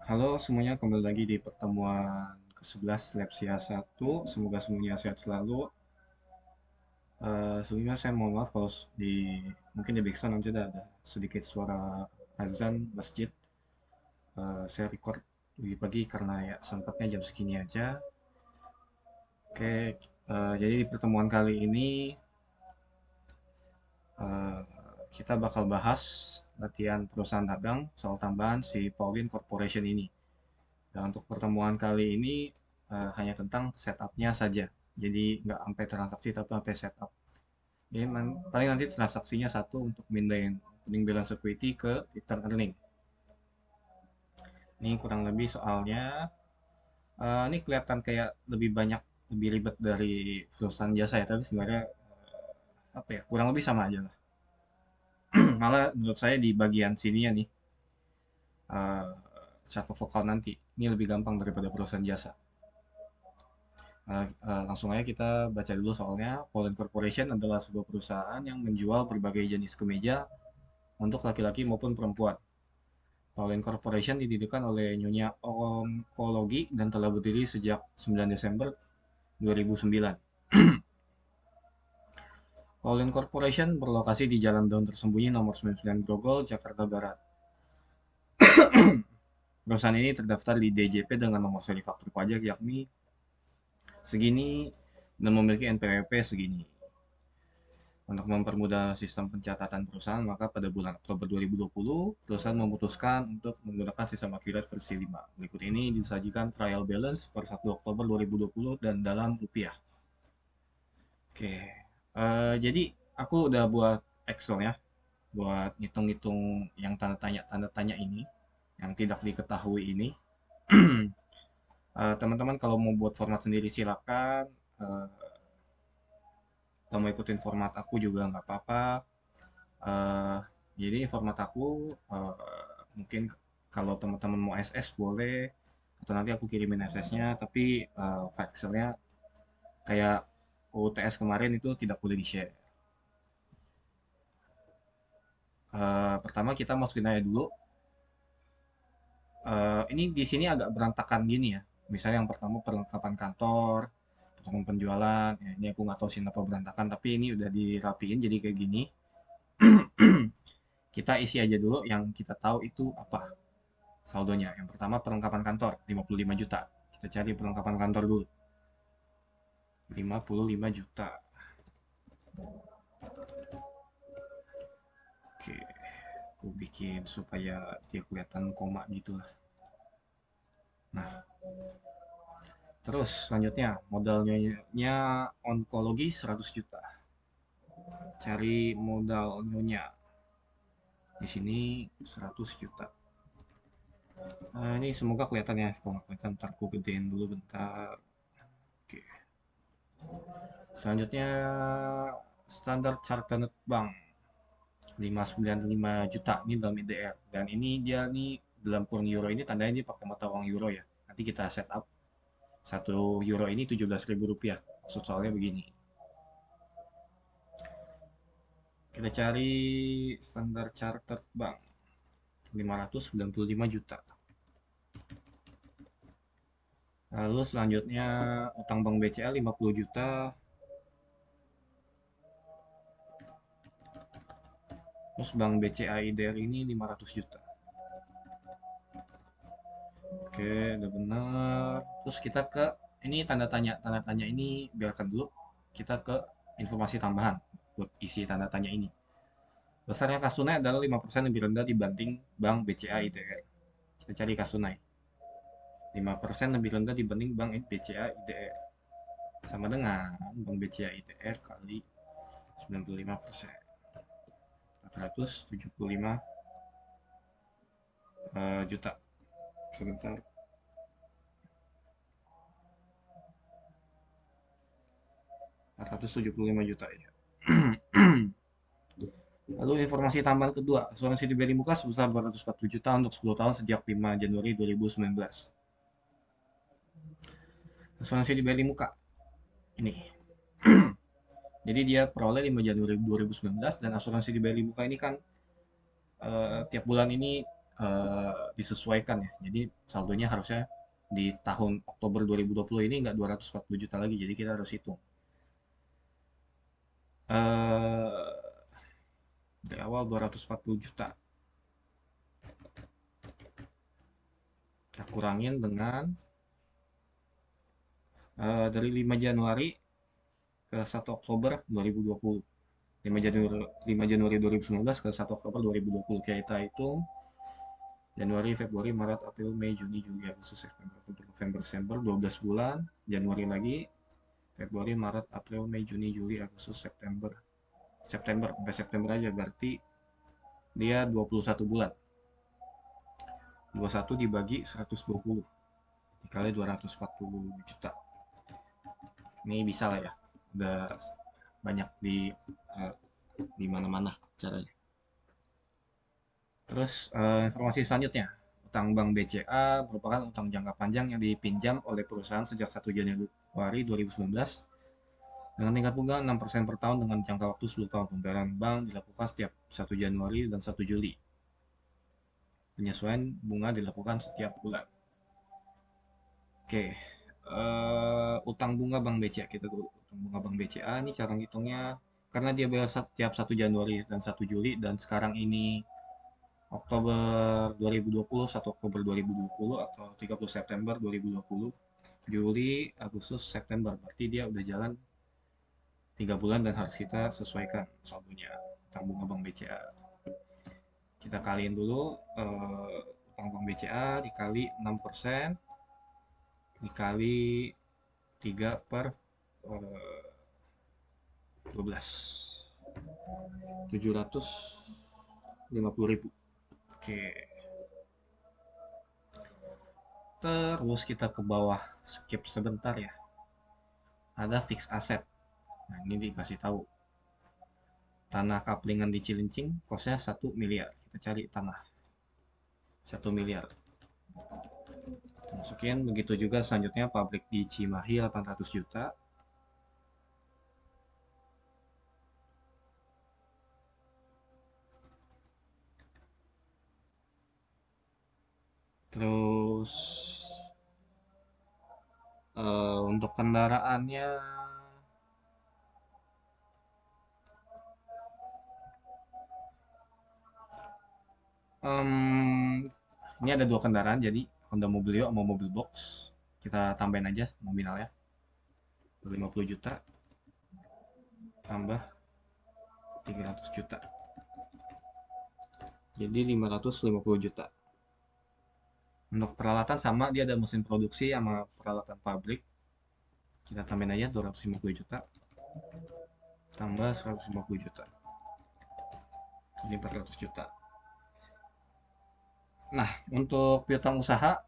Halo semuanya, kembali lagi di pertemuan ke-11 Lab Sia 1. Semoga semuanya sehat selalu. Sebelumnya saya mohon maaf kalau mungkin di background nanti ada sedikit suara azan masjid. Saya record pagi-pagi karena ya sempatnya jam segini aja. Oke, jadi di pertemuan kali ini eh, kita bakal bahas latihan perusahaan dagang soal tambahan si Pauline Corporation ini. Dan untuk pertemuan kali ini hanya tentang setupnya saja. Jadi nggak sampai transaksi tapi sampai setup. Jadi paling nanti transaksinya satu untuk mindahin opening balance equity ke return earning. Ini kurang lebih soalnya. Ini kelihatan kayak lebih banyak, lebih ribet dari perusahaan jasa ya. Tapi sebenarnya apa ya, kurang lebih sama aja lah. Malah menurut saya di bagian sininya nih, uh, satu vokal nanti, ini lebih gampang daripada perusahaan jasa. Langsung aja kita baca dulu soalnya. Pauline Corporation adalah sebuah perusahaan yang menjual berbagai jenis kemeja untuk laki-laki maupun perempuan. Pauline Corporation didirikan oleh Nyonya Onkologi dan telah berdiri sejak 9 Desember 2009. Pauline Corporation berlokasi di Jalan Daun Tersembunyi nomor 99 Grogol, Jakarta Barat. Perusahaan ini terdaftar di DJP dengan nomor seri faktur pajak yakni segini dan memiliki NPWP segini. Untuk mempermudah sistem pencatatan perusahaan, maka pada bulan Oktober 2020, perusahaan memutuskan untuk menggunakan sistem Accurate versi 5. Berikut ini disajikan trial balance per 1 Oktober 2020 dan dalam rupiah. Oke, jadi aku udah buat Excel ya, buat ngitung-ngitung yang tanda tanya ini, yang tidak diketahui ini. Teman-teman kalau mau buat format sendiri silakan. Eh, Kalau mau ikutin format aku juga nggak apa-apa. Eh, jadi format aku mungkin kalau teman-teman mau SS boleh atau nanti aku kirimin SS-nya tapi file Excel-nya kayak UTS kemarin itu tidak boleh di-share. Pertama kita masukin aja dulu. Ini di sini agak berantakan gini ya. Misalnya yang pertama perlengkapan kantor, potongan penjualan. Ya, ini aku nggak tahu sih kenapa berantakan tapi ini udah dirapiin jadi kayak gini. Kita isi aja dulu yang kita tahu itu apa saldonya. Yang pertama perlengkapan kantor 55 juta. Kita cari perlengkapan kantor dulu. 55 juta. Oke, aku bikin supaya dia kelihatan koma gitu lah. Nah, terus selanjutnya modalnya onkologi 100 juta. Cari modal nyonya. Di sini 100 juta. Ini semoga kelihatan ya. Kalau nggak kelihatan ntar aku gedein dulu bentar. Oke. Selanjutnya standar Chartered Bank 595 juta ini dalam IDR dan ini dia nih dalam kurung euro ini tandanya ini pakai mata uang euro ya. Nanti kita setup 1 euro ini 17.000 rupiah. Maksud soalnya begini. Kita cari standar Chartered Bank 595 juta. Lalu selanjutnya utang bank BCA 50 juta. Terus bank BCA IDR ini 500 juta. Oke, udah benar. Terus kita ke ini tanda tanya ini biarkan dulu. Kita ke informasi tambahan buat isi tanda tanya ini. Besarnya kas tunai adalah 5% lebih rendah dibanding bank BCA IDR. Kita cari kas tunai. 5% lebih rendah dibanding bank BCA IDR. Sama dengan bank BCA IDR kali 95%. 475 juta. Sebentar. 475 juta ya. Lalu informasi tambahan kedua, asuransi di BRI Muka sebesar 240 juta untuk 10 tahun sejak 5 Januari 2019. Asuransi di BRI Muka ini. Jadi dia peroleh 5 Januari 2019 dan asuransi di BRI Muka ini kan tiap bulan ini disesuaikan ya. Jadi saldonya harusnya di tahun Oktober 2020 ini nggak 240 juta lagi, jadi kita harus hitung. Dari awal 240 juta. Kita kurangin dengan dari 5 Januari ke 1 Oktober 2020. 5 Januari 2019 ke 1 Oktober 2020. Kita hitung Januari, Februari, Maret, April, Mei, Juni, Juli, Agustus, September, Oktober, November, Desember, 12 bulan. Januari lagi, Februari, Maret, April, Mei, Juni, Juli, Agustus, September. Sampai September aja berarti dia 21 bulan. 21 dibagi 120 dikali 240 juta. Ini bisa lah ya. Udah banyak di mana-mana caranya. Terus informasi selanjutnya, utang Bank BCA merupakan utang jangka panjang yang dipinjam oleh perusahaan sejak 1 Januari 2019 dengan tingkat bunga 6% per tahun dengan jangka waktu 10 tahun. Pembayaran bank dilakukan setiap 1 Januari dan 1 Juli. Penyesuaian bunga dilakukan setiap bulan. Oke, utang bunga Bank BCA kita dulu. Utang bunga Bank BCA ini cara ngitungnya karena dia bayar setiap 1 Januari dan 1 Juli dan sekarang ini Oktober 2020, 1 Oktober 2020 atau 30 September 2020, Juli, Agustus, September. Berarti dia udah jalan 3 bulan dan harus kita sesuaikan saldonya utang bunga Bank BCA. Kita kaliin dulu utang Bank BCA dikali 6% dikali 3 per 12. 750.000. Oke. Terus kita ke bawah, skip sebentar ya. Ada fix asset. Nah, ini dikasih tahu. Tanah kaplingan di Cilincing kosnya 1 miliar. Kita cari tanah 1 miliar. Kita masukin. Begitu juga selanjutnya pabrik di Cimahi 800 juta. Terus untuk kendaraannya ini ada 2 kendaraan jadi Honda Mobilio sama mobil box. Kita tambahin aja nominalnya 50 juta tambah 300 juta. Jadi 550 juta. Untuk peralatan sama, dia ada mesin produksi sama peralatan pabrik. Kita tambahin aja 250 juta tambah 150 juta. Jadi 400 juta. Nah, untuk piutang usaha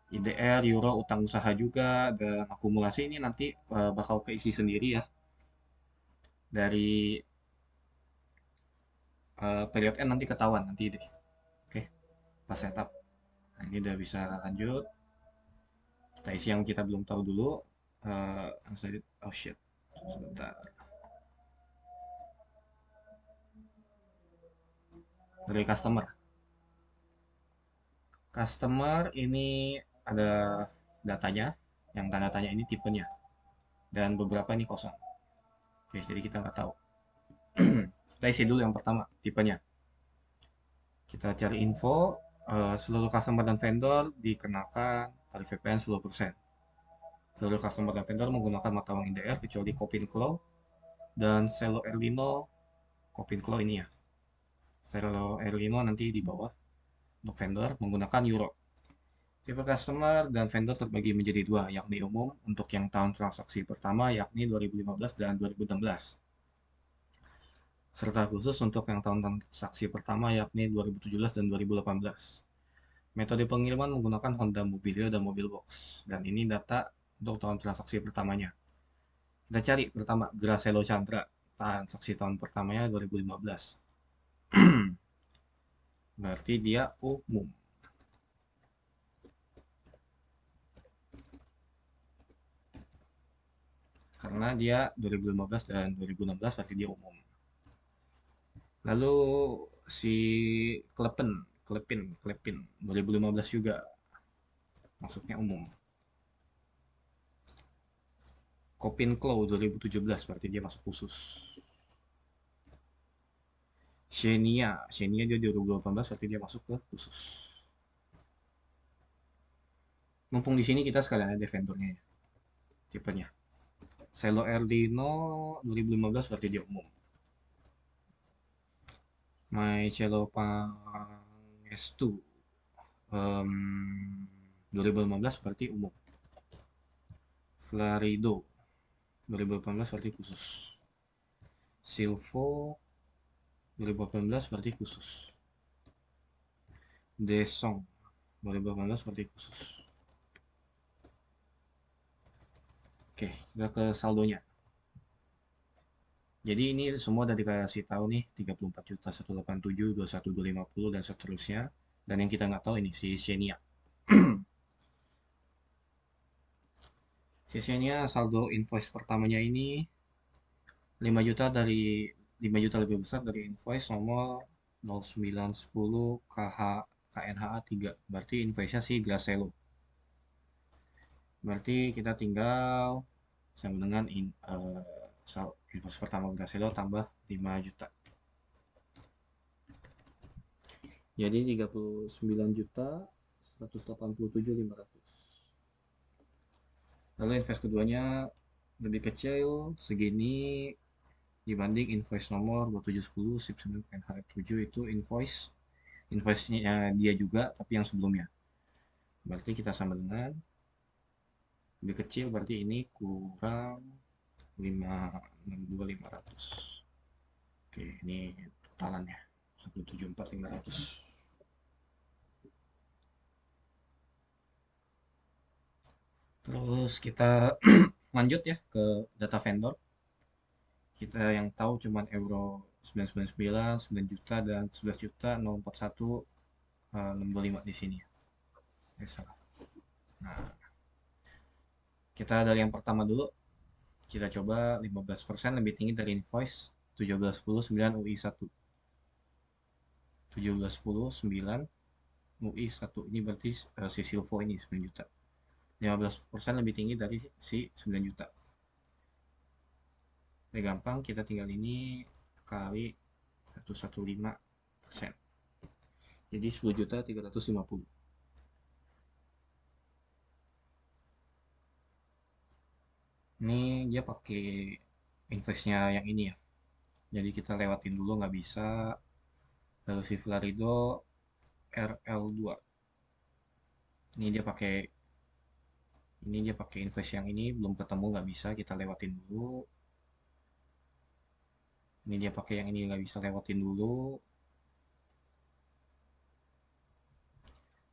IDR, Euro, utang usaha juga, dan akumulasi ini nanti bakal keisi sendiri ya. Dari period N nanti ketahuan nanti deh. Oke, pas setup. Nah, ini udah bisa lanjut. Kita isi yang kita belum tahu dulu. Oh shit, sebentar. Dari customer. Customer ini ada datanya, yang tanda tanya ini tipenya, dan beberapa ini kosong. Oke, jadi kita nggak tahu. Kita isi dulu yang pertama, tipenya. Kita cari info, seluruh customer dan vendor dikenakan tarif VPN 10%. Seluruh customer dan vendor menggunakan mata uang IDR kecuali Kopinklo dan Selo Erlino. Kopinklo ini ya. Selo Erlino nanti di bawah. Untuk vendor menggunakan euro. Tipe customer dan vendor terbagi menjadi dua, yakni umum untuk yang tahun transaksi pertama yakni 2015 dan 2016. Serta khusus untuk yang tahun transaksi pertama yakni 2017 dan 2018. Metode pengiriman menggunakan Honda Mobilio dan Mobil Box. Dan ini data untuk tahun transaksi pertamanya. Kita cari pertama Gracelo Chandra, transaksi tahun pertamanya 2015. Berarti dia umum. Karena dia 2015 dan 2016 berarti dia umum. Lalu si Klepin, Klepin 2015 juga masuknya umum. Kopin Klo 2017 berarti dia masuk khusus. Xenia dia 2018 berarti dia masuk ke khusus. Mumpung di sini kita sekalian ada vendornya ya, tipenya. Cello Erdino 2015 berarti dia umum. My Cello Pangestu 2015 berarti umum. Florido 2018 berarti khusus. Silvo 2018 berarti khusus. Desong 2018 berarti khusus. Oke, kita ke saldonya. Jadi ini semua udah dikasih tahu nih 34 juta 187 21250 dan seterusnya. Dan yang kita nggak tahu ini si Xenia. Si Xenia saldo invoice pertamanya ini 5 juta dari 5 juta lebih besar dari invoice nomor 0910 KH KNHA 3. Berarti invoice-nya si Gracelo. Berarti kita tinggal sama dengan invoice pertama Gracelo tambah 5 juta. Jadi 39 juta 187.500. Lalu invoice keduanya lebih kecil segini dibanding invoice nomor 2710 SIP9 KNHF7 itu invoice-nya dia juga tapi yang sebelumnya. Berarti kita sama dengan lebih kecil berarti ini kurang 562.500. Oke, ini totalannya 174.500. Terus kita lanjut ya ke data vendor. Kita yang tahu cuman euro 999, 9 juta dan 11 juta 041 625 di sini. Ya, salah. Nah, kita dari yang pertama dulu. Kita coba 15% lebih tinggi dari invoice 1710 9 UI 1. 1710 9 UI 1. Ini berarti si Silvo ini 9 juta. 15% lebih tinggi dari si 9 juta. Ini gampang, kita tinggal ini kali 115%. Jadi 10 juta 350. Ini dia pakai invoice-nya yang ini ya. Jadi kita lewatin dulu nggak bisa. Lalu si Florido RL2. Ini dia pakai invoice yang ini belum ketemu nggak bisa kita lewatin dulu. Ini dia pakai yang ini nggak bisa lewatin dulu.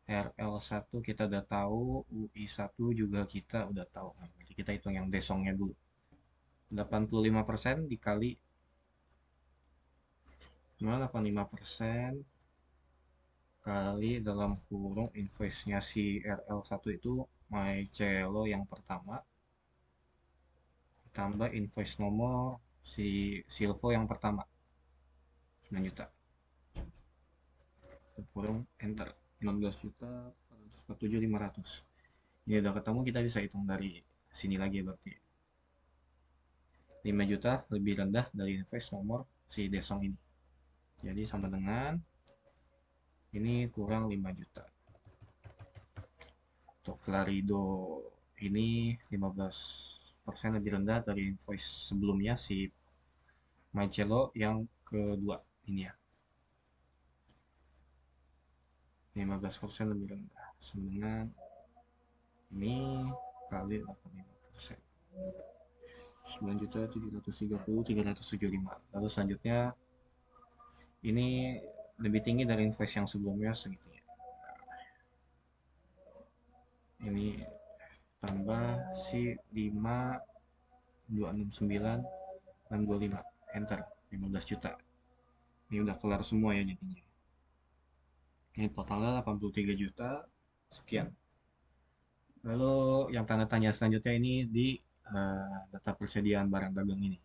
RL1 kita udah tahu, UI1 juga kita udah tahu. Nah, berarti kita hitung yang desongnya dulu. 85% dikali 85% kali dalam kurung invoice-nya si RL1 itu My Cello yang pertama tambah invoice nomor si Silvo yang pertama 9 juta kurung enter 16 juta 447.500. Ini udah ketemu, kita bisa hitung dari sini lagi berarti 5 juta lebih rendah dari invoice nomor si Desong ini. Jadi sama dengan ini kurang 5 juta. Untuk Florido ini 15% lebih rendah dari invoice sebelumnya si Mycello yang kedua ini ya. 15% lebih rendah. Sama dengan ini kali 85%. 9 juta 730 375. Lalu selanjutnya ini lebih tinggi dari invoice yang sebelumnya segitunya. Ini tambah si 5 269 625 enter 15 juta. Ini udah kelar semua ya jadinya. Ini totalnya 83 juta sekian. Lalu yang tanda tanya selanjutnya ini di data persediaan barang dagang ini.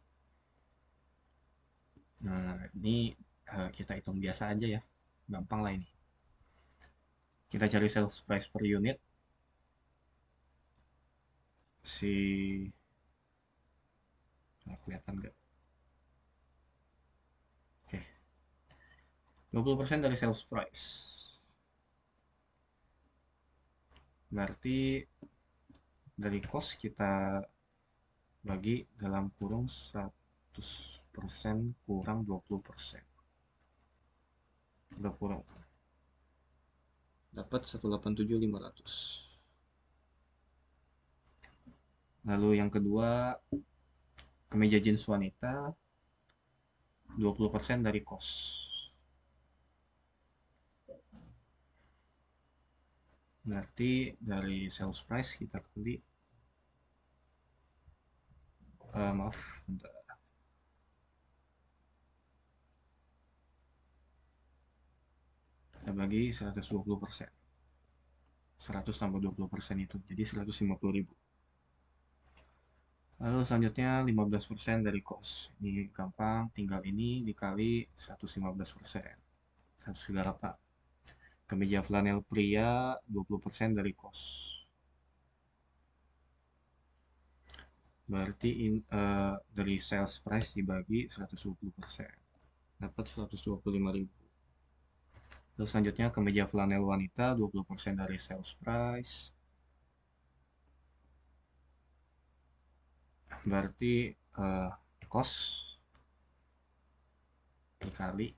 Nah, ini Kita hitung biasa aja ya, gampang lah ini. Kita cari sales price per unit. Si kelihatan nggak? Oke, 20% dari sales price. Berarti dari cost kita bagi dalam kurung 100% kurang 20%. Udah kurang. Dapat 187.500. Lalu yang kedua, kemeja jeans wanita 20% dari cost. Berarti dari sales price kita kali maaf, bentar. Kita bagi 120%. 100 tambah 20% itu jadi 150.000. Lalu selanjutnya 15% dari cost. Ini gampang, tinggal ini dikali 115%. 138. Kemeja flanel pria 20% dari cost. Berarti dari sales price dibagi 120%. Dapat 125.000. Terus selanjutnya kemeja flanel wanita 20% dari sales price. Berarti cost dikali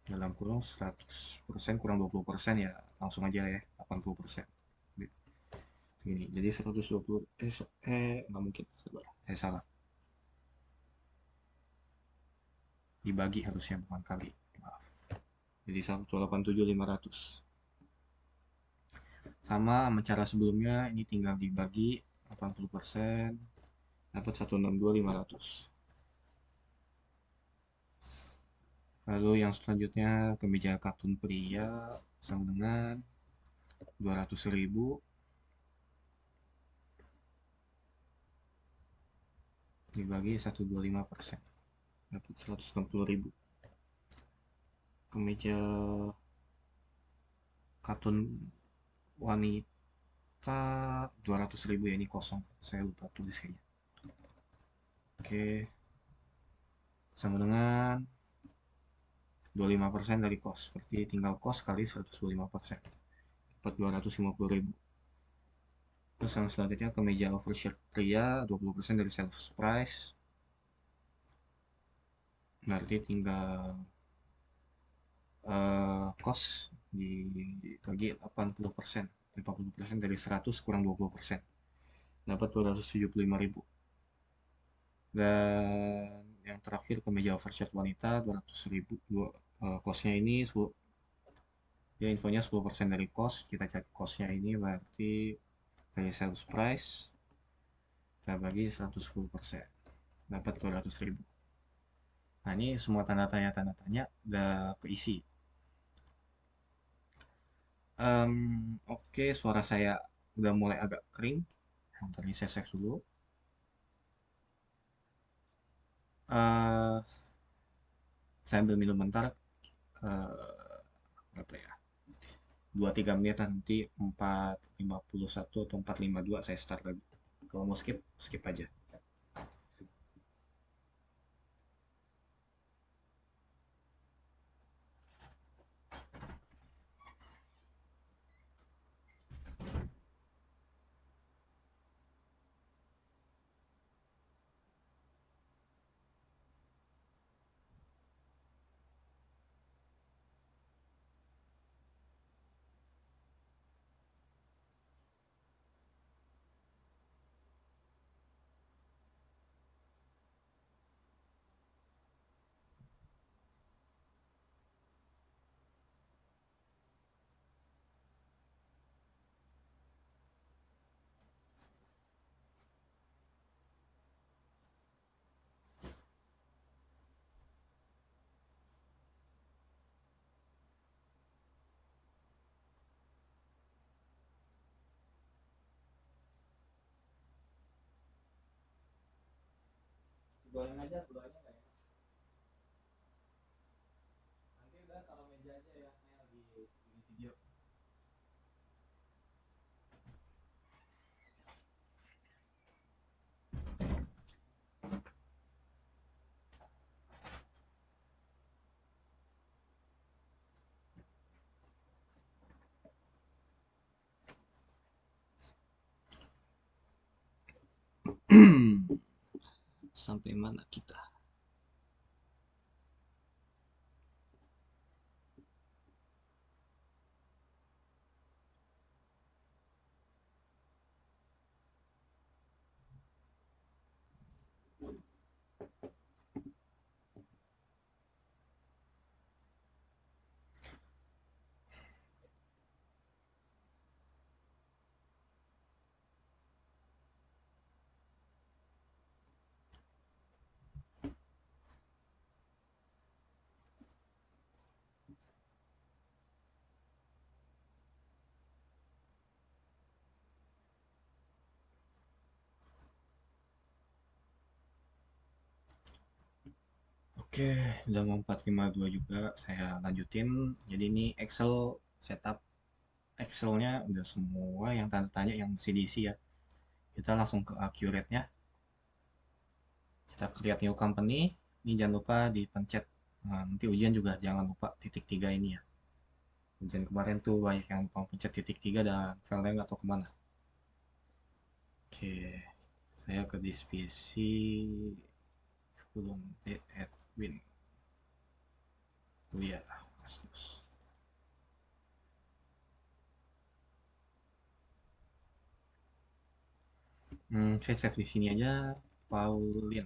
dalam kurung 100% kurang 20% ya langsung aja ya 80%. Gini, jadi 120 nggak mungkin. Salah. Dibagi harusnya bukan kali. Maaf. Jadi 187.500. Sama cara sebelumnya ini tinggal dibagi 80%. Dapat 162.500. Lalu yang selanjutnya kemeja katun pria sama dengan 200.000 dibagi 125%. Dapat 160.000. Kemeja katun wanita 200.000 ya, ini kosong. Saya lupa tulis kayaknya. Oke. Sama dengan 25% dari cost. Berarti tinggal cost kali 125%. Dapat 250.000. Terus yang selanjutnya kemeja oversight pria 20% dari sales price. Berarti tinggal cost dibagi 80%. 50% dari 100 kurang 20%. Dapat 275.000. Dan yang terakhir kemeja oversight wanita 200.000. Costnya ini ya infonya 10% dari cost. Kita cari costnya ini berarti dari sales price kita bagi 110%. Dapat 200.000. Nah, ini semua tanda tanya udah keisi. Oke, suara saya udah mulai agak kering. Bentar ini saya save dulu. Saya ambil minum bentar. Berapa ya? 2-3 menit nanti 4:51 atau 4:52 saya start lagi. Kalau mau skip, skip aja. Goreng aja, gorengnya nggak enak. sampai mana kita. Oke, udah mau 452 juga, saya lanjutin. Jadi ini Excel setup. Excelnya udah semua yang tanda tanya yang CDC ya. Kita langsung ke accurate-nya. Kita create new company. Ini jangan lupa dipencet. Nah, nanti ujian juga jangan lupa titik 3 ini ya. Ujian kemarin tuh banyak yang lupa pencet titik 3 dan filenya nggak tahu kemana. Oke, saya ke divisi sebelum Edwin. Oh iya, Rasmus. Saya save di sini aja, Paulin.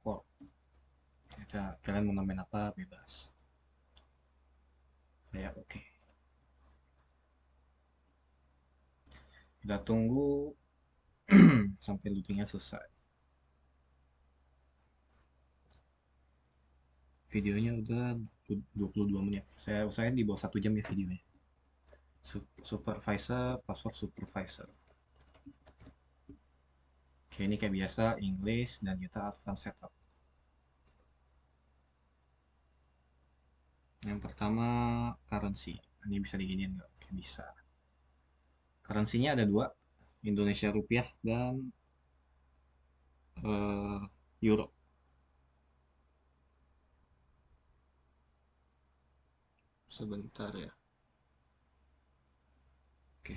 Corp. Kita kalian mau nambahin apa bebas. Saya oke. Kita tunggu sampai loadingnya selesai. Videonya udah 22 menit. Saya usahain di bawah 1 jam ya videonya. Supervisor, password supervisor. Oke, ini kayak biasa English dan kita advance setup. Yang pertama currency. Ini bisa diginiin nggak? Oke, bisa. Currency-nya ada dua, Indonesia rupiah dan euro. Sebentar ya. Oke.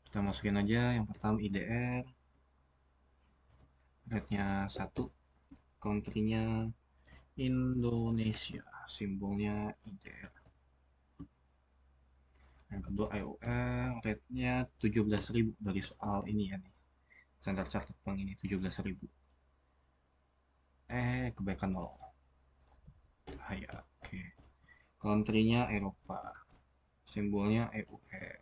Kita masukin aja yang pertama IDR. Rate-nya 1. Country-nya Indonesia. Simbolnya IDR. Yang kedua IOR. Rate-nya 17.000 dari soal ini ya nih. Standar Chartered Bank ini 17.000. Kebaikan 0. Ya, oke. Country-nya Eropa. Simbolnya EUR.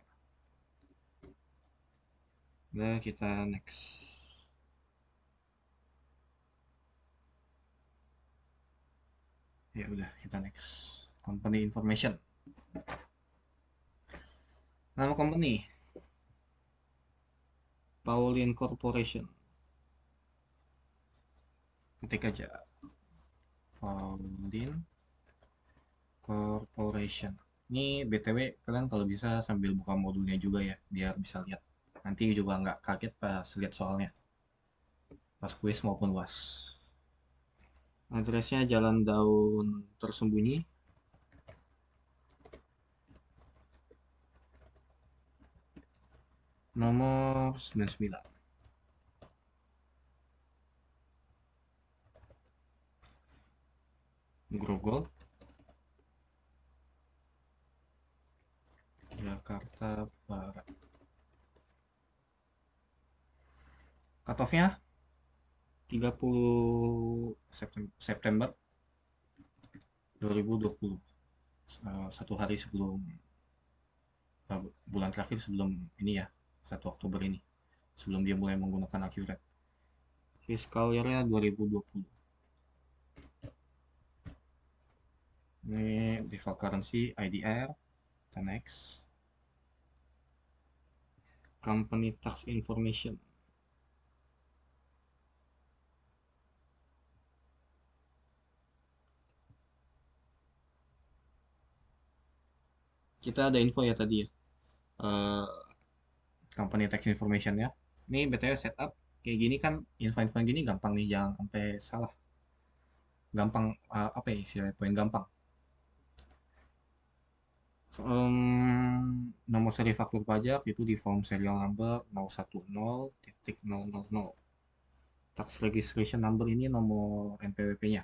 Udah kita next. Ya udah kita next. Company information. Nama company Pauline Corporation. Ketik aja Pauline Corporation. Ini BTW kalian kalau bisa sambil buka modulnya juga ya, biar bisa lihat. Nanti juga nggak kaget pas lihat soalnya, pas kuis maupun UAS. Addressnya Jalan Daun Tersembunyi, nomor 99. Grogol, Jakarta Barat. Cut-off-nya 30 September 2020. Satu hari sebelum bulan terakhir sebelum ini ya, 1 Oktober ini. Sebelum dia mulai menggunakan Accurate. Fiscal year-nya 2020. Ini default currency IDR. Kita next. Company tax information. Kita ada info ya tadi ya. Eh, company tax information ya. Ini BTW setup kayak gini kan, info-info gini gampang nih, jangan sampai salah. Gampang apa ya istilahnya, poin gampang. Nomor seri faktur pajak itu di form serial number 010.000. Tax registration number ini nomor NPWP-nya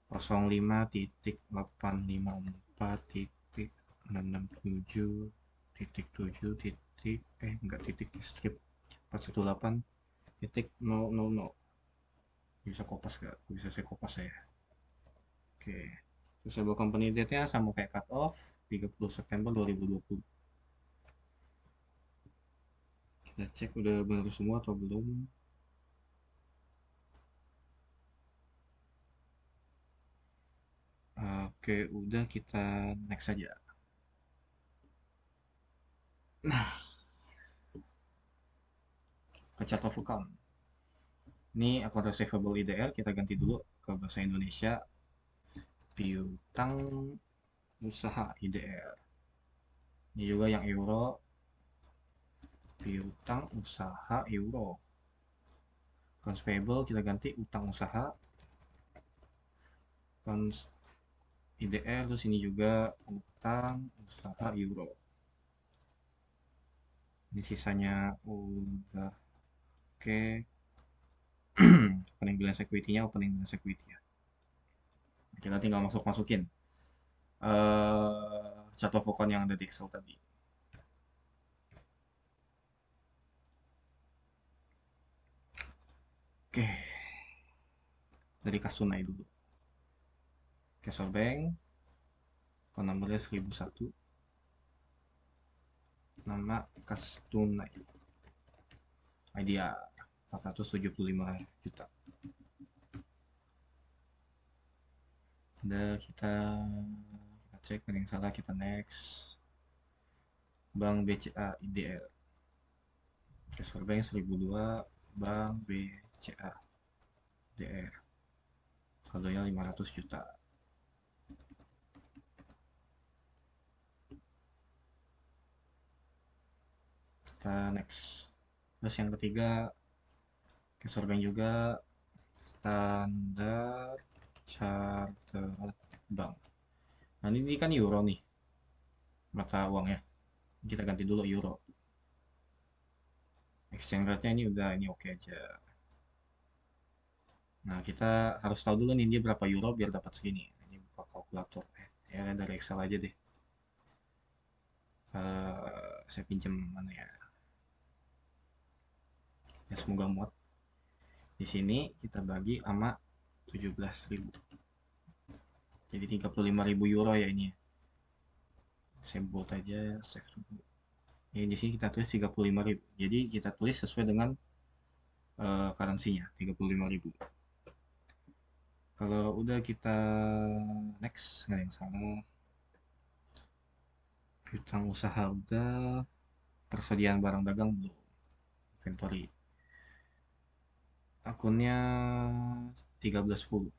05.854.667 enggak titik strip 418.000. Bisa kopas gak? Bisa saya kopas saya. Oke. Terus company date-nya sama kayak cut off 30 September 2020. Kita cek udah benar semua atau belum. Oke, udah kita next saja. Nah, ke chart of account. Ini account receivable IDR kita ganti dulu ke bahasa Indonesia. Piutang usaha IDR. Ini juga yang euro. Piutang usaha euro. Accounts payable kita ganti utang usaha. Accounts IDR terus ini juga utang usaha euro. Ini sisanya udah oke. Opening balance equity-nya opening balance equity ya. Kita tinggal masukin chart of account yang ada di Excel tadi. Oke, dari kas tunai dulu. Cashel Bank, account numbernya 1001. Nama kas tunai. Idea 475 juta. Udah kita cek ada yang salah kita next. Bank BCA IDL. Cashel Bank 1002, Bank BCA IDR. Saldonya 500 juta. Kita next. Terus yang ketiga, Cashel Bank juga standar chartered bank. Nah ini kan euro nih mata uangnya. Kita ganti dulu euro. Exchange rate-nya ini udah ini oke aja. Nah kita harus tahu dulu nih dia berapa euro biar dapat segini. Ini buka kalkulator. Ya dari Excel aja deh. Saya pinjam mana ya? Ya semoga muat. Di sini kita bagi sama 17.000. Jadi 35.000 euro ya ini. Saya buat aja save dulu. Ini di sini kita tulis 35.000. Jadi kita tulis sesuai dengan currency-nya 35.000. Kalau udah kita next nggak ada yang salah. Hutang usaha udah, persediaan barang dagang belum, inventory. Akunnya 1310.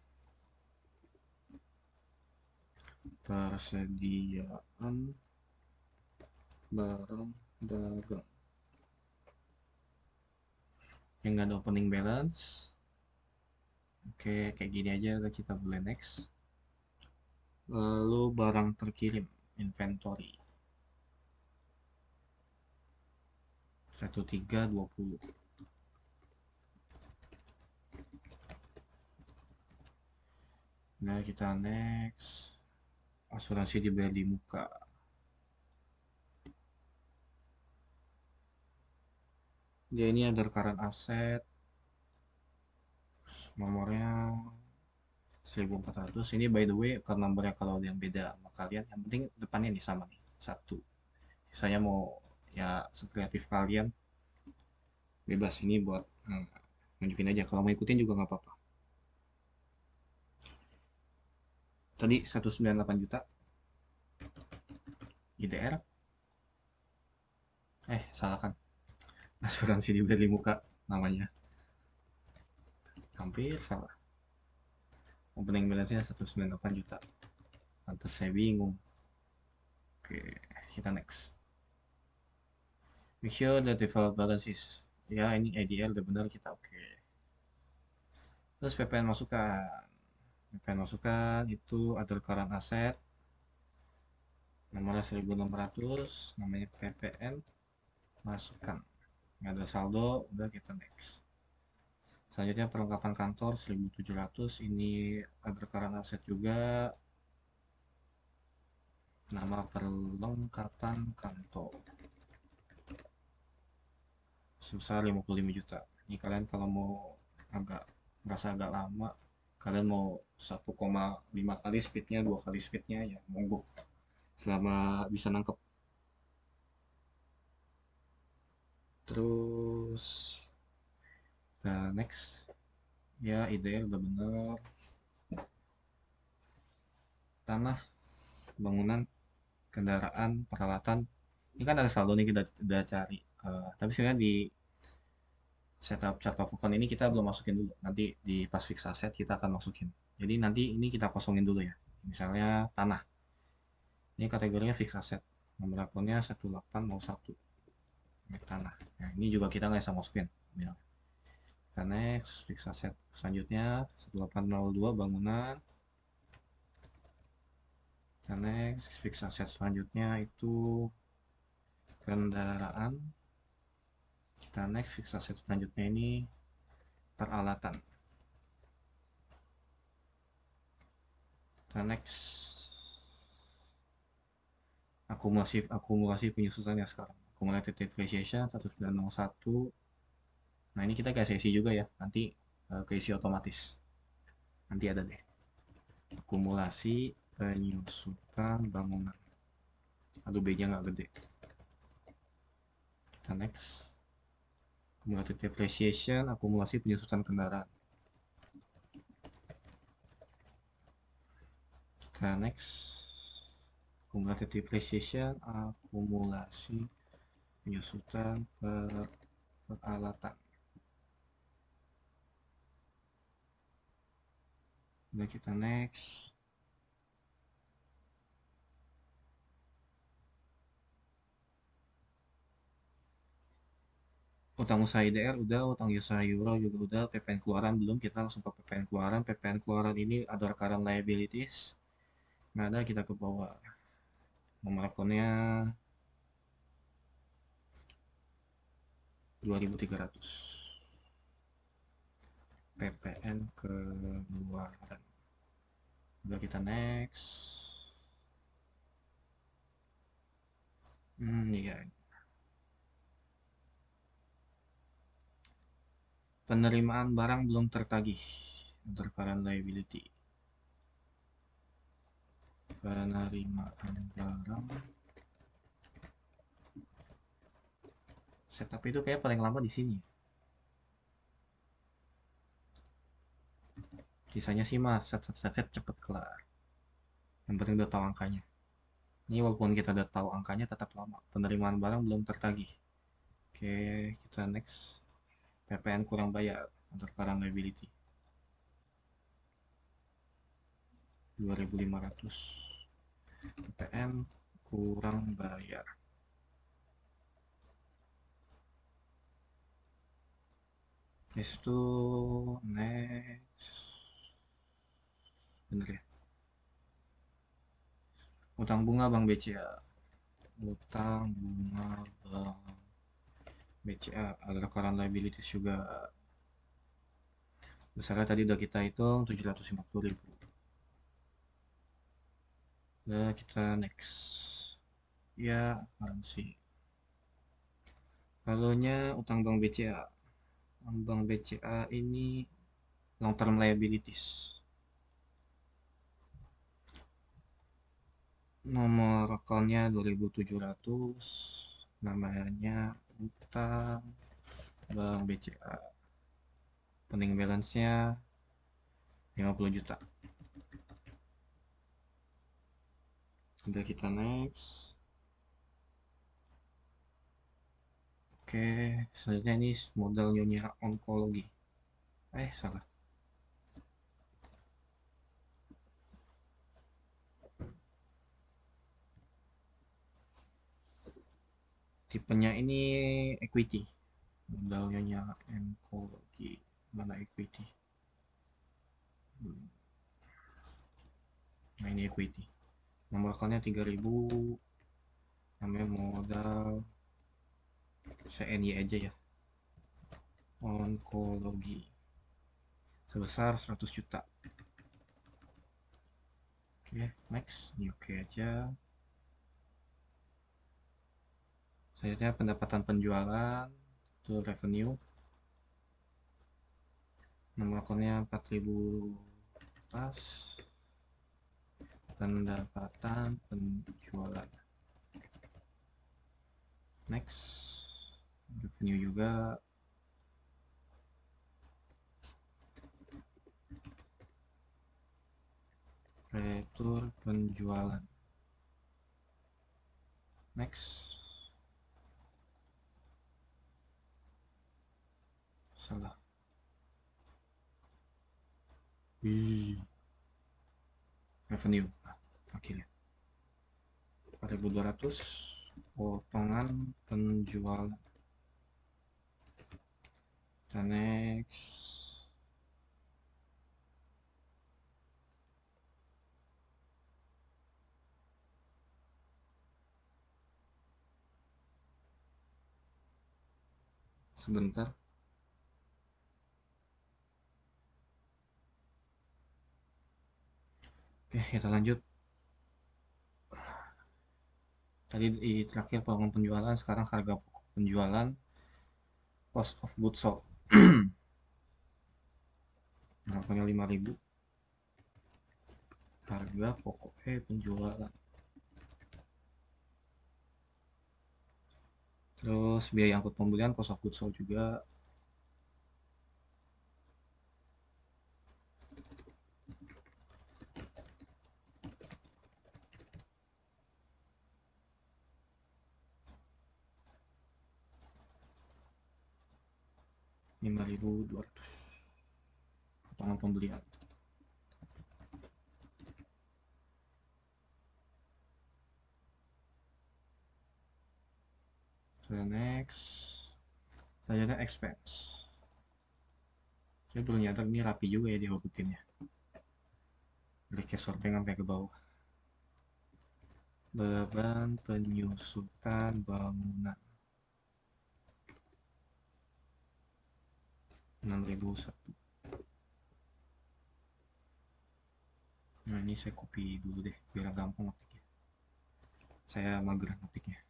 Persediaan barang dagang. Yang nggak ada opening balance. Oke, kayak gini aja udah kita boleh next. Lalu barang terkirim, inventory. 1320. Nah, kita next. Asuransi dibayar di muka. Dia ini ada current aset. Nomornya 1400. Ini by the way karena nomornya kalau ada yang beda sama kalian, yang penting depannya nih sama nih. Satu. Saya mau ya sekreatif kalian. Bebas ini buat nunjukin aja. Kalau mau ikutin juga nggak apa-apa. Tadi 198 juta. IDR. Salah kan. Asuransi dibeli muka namanya. Hampir salah. Opening balance-nya 198 juta. Pantes saya bingung. Oke, kita next. Make sure that default balance is ya ini IDL udah benar kita oke. Terus PPN masukan. PPN masukan itu other current asset nomornya 1600, namanya PPN, masukkan. Nggak ada saldo, udah kita next. Selanjutnya perlengkapan kantor 1700, ini ada current asset juga, nama perlengkapan kantor, sebesar 55 juta. Ini kalian kalau mau agak merasa agak lama, kalian mau 1,5 kali speednya, 2 kali speednya, ya monggo, selama bisa nangkep. Terus next, ya ide udah bener. Tanah, bangunan, kendaraan, peralatan, ini kan ada saldo nih, kita udah cari. Tapi sebenarnya di setup chart of account ini kita belum masukin dulu, nanti di pas fix asset kita akan masukin. Jadi nanti ini kita kosongin dulu ya. Misalnya tanah, ini kategorinya fix asset, nomor akunnya 1801, milik tanah. Nah ini juga kita nggak bisa masukin ya. Kita next, fix asset selanjutnya 1802 bangunan. Kita next, fix asset selanjutnya itu kendaraan. Kita next, fix asset selanjutnya ini peralatan. Kita next, akumulasi penyusutannya sekarang. Accumulated depreciation 1901. Nah ini kita kayak sesi juga ya, nanti keisi otomatis. Nanti ada deh. Akumulasi penyusutan bangunan. Aduh B-nya nggak gede. Kita next. Accumulated depreciation, akumulasi penyusutan kendaraan. Kita next. Accumulated depreciation, akumulasi penyusutan peralatan. Udah kita next. Utang usaha IDR udah, utang usaha euro juga udah, PPN keluaran belum, kita langsung ke PPN keluaran. PPN keluaran ini ada current liabilities, nggak ada, kita ke bawah. Nomor akunnya 2300. PPN keluaran. Udah kita next. Iya. Penerimaan barang belum tertagih, under current liability. Penerimaan barang. Setup itu kayak paling lama di sini. Sisanya sih mas, set cepet kelar. Yang penting udah tahu angkanya. Ini walaupun kita udah tahu angkanya tetap lama. Penerimaan barang belum tertagih. Oke, kita next. PPN kurang bayar, under current liability. 2500. PPN kurang bayar. Itu next. Bener ya? Utang bunga Bank BCA. Utang bunga Bank BCA. Ada current liabilities juga. Besarnya tadi udah kita hitung 750.000. Udah kita next. Ya, apaan sih? Lalunya utang Bank BCA. Bank BCA ini long term liabilities. Nomor akunnya 2700, namanya utang Bank BCA. Pending balance-nya 50 juta. Udah kita next. Oke, selanjutnya ini modal Nyonya Onkologi. Salah. Tipenya ini equity. Modal Nyonya Onkologi. Mana equity? Nah ini equity. Nomor akunnya 3000, namanya modal saya NY aja ya, onkologi, sebesar 100 juta. Oke, next, ini oke aja. Selanjutnya pendapatan penjualan, itu revenue. Nomor akunnya 4000 pas. Pendapatan penjualan. Next, revenue juga. Retur penjualan. Next. Salah. Wih. Revenue. Akhirnya. 4200 potongan penjualan. Kita next. Sebentar. Oke, kita lanjut. Tadi di terakhir potongan penjualan, sekarang harga pokok penjualan, cost of goods sold. Harganya 5000. Harga pokok penjualan. Terus biaya angkut pembelian, cost of goods sold juga. $5.200 potongan pembelian. Next, selanjutnya expense. Saya belum nyadar ini rapi juga ya diurutinnya, dari cash sorting sampai ke bawah. Beban penyusutan bangunan 6001. Nah ini saya copy dulu deh biar gampang ngetiknya, saya mager ngetiknya.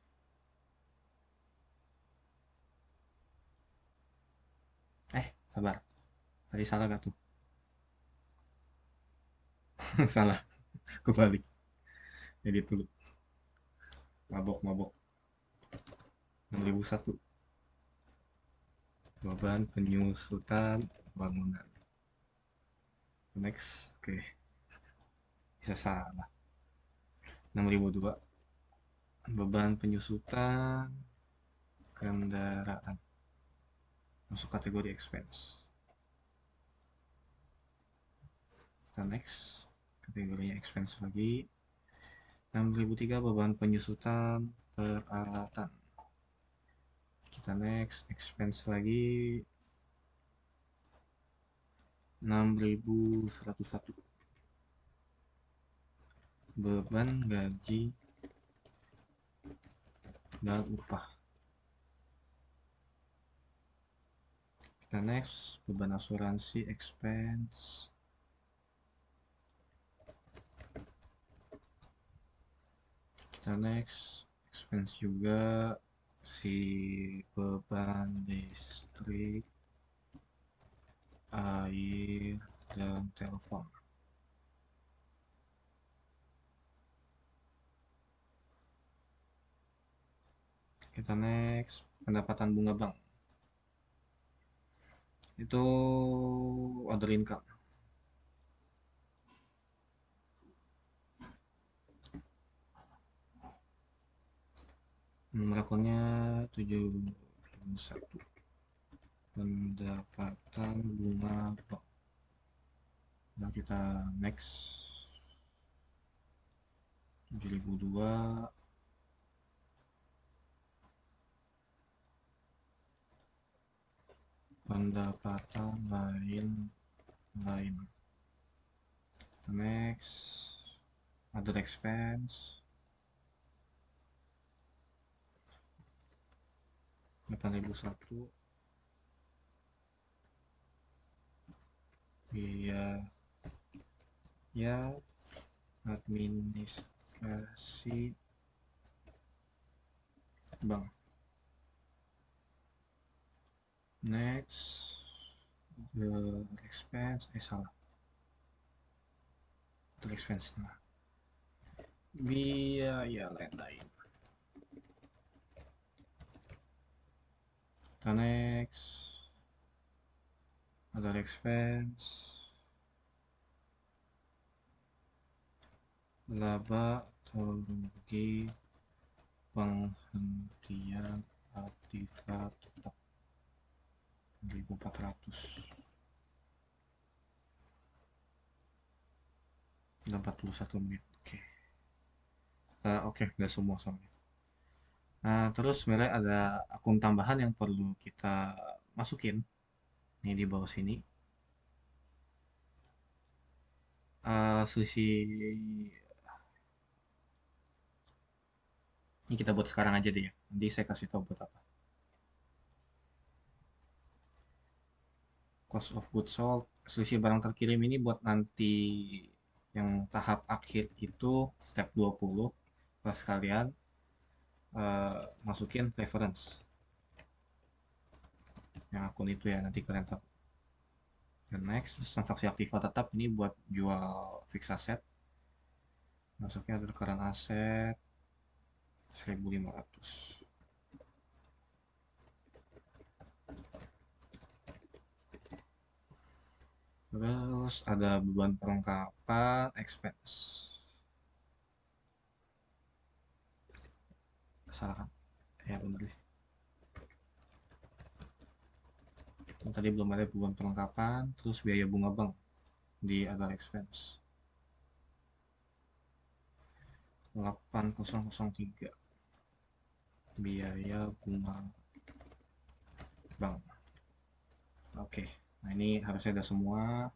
Sabar, tadi salah gak tuh? Salah, kebalik, edit dulu. Mabok 6001 beban penyusutan bangunan. Next, oke, bisa salah. 6002 beban penyusutan kendaraan, masuk kategori expense. Kita next, kategorinya expense lagi. 6003 beban penyusutan peralatan. Kita next, expense lagi. 6101 beban gaji dan upah. Kita next, beban asuransi expense. Kita next, expense juga si beban listrik, air, dan telepon. Kita next, pendapatan bunga bank. Itu other income. Nomor akunnya 701. Pendapatan bunga bank. Nah kita next, 7002. Pendapatan lain. Next, other expense 8.001, biaya ya administrasi bank. Next, the expense, salah, the expense, nah, biaya lain-lain. Kita next, other expense, laba atau rugi penghentian aktifat tetap 1.400 dan 41 menit. Oke, udah semua soalnya. Nah, terus sebenarnya ada akun tambahan yang perlu kita masukin. Ini di bawah sini. Selisih ini kita buat sekarang aja deh ya. Nanti saya kasih tahu buat apa. Cost of goods sold, selisih barang terkirim ini buat nanti yang tahap akhir itu step 20. Pas kalian masukin reference yang akun itu ya, nanti kalian tahu. Dan next, transaksi aktiva tetap ini buat jual fix asset. Masuknya ada current aset 1.500. Terus ada beban perlengkapan expense. Salah kan? Ya bener deh. Tadi belum ada beban perlengkapan, terus biaya bunga bank di other expense 8003, biaya bunga bank. Oke, nah ini harusnya ada semua.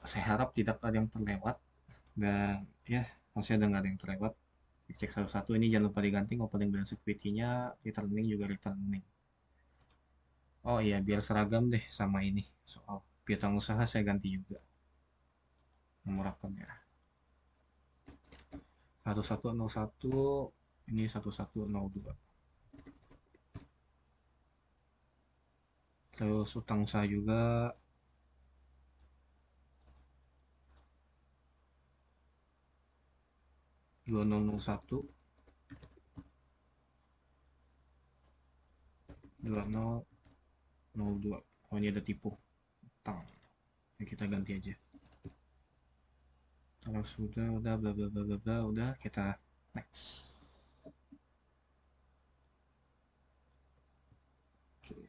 Saya harap tidak ada yang terlewat, dan ya harusnya ada nggak ada yang terlewat. Cek satu-satu, ini jangan lupa diganti opening balance equity-nya, returning juga returning. Oh iya, biar seragam deh sama ini. Soal piutang usaha saya ganti juga nomor akunnya. 1101, ini 1102. Terus utang usaha juga 2001 2002. Oh ini ada tipu utang. Ya, kita ganti aja. Kalau sudah bla bla bla bla bla, udah kita next. Oke.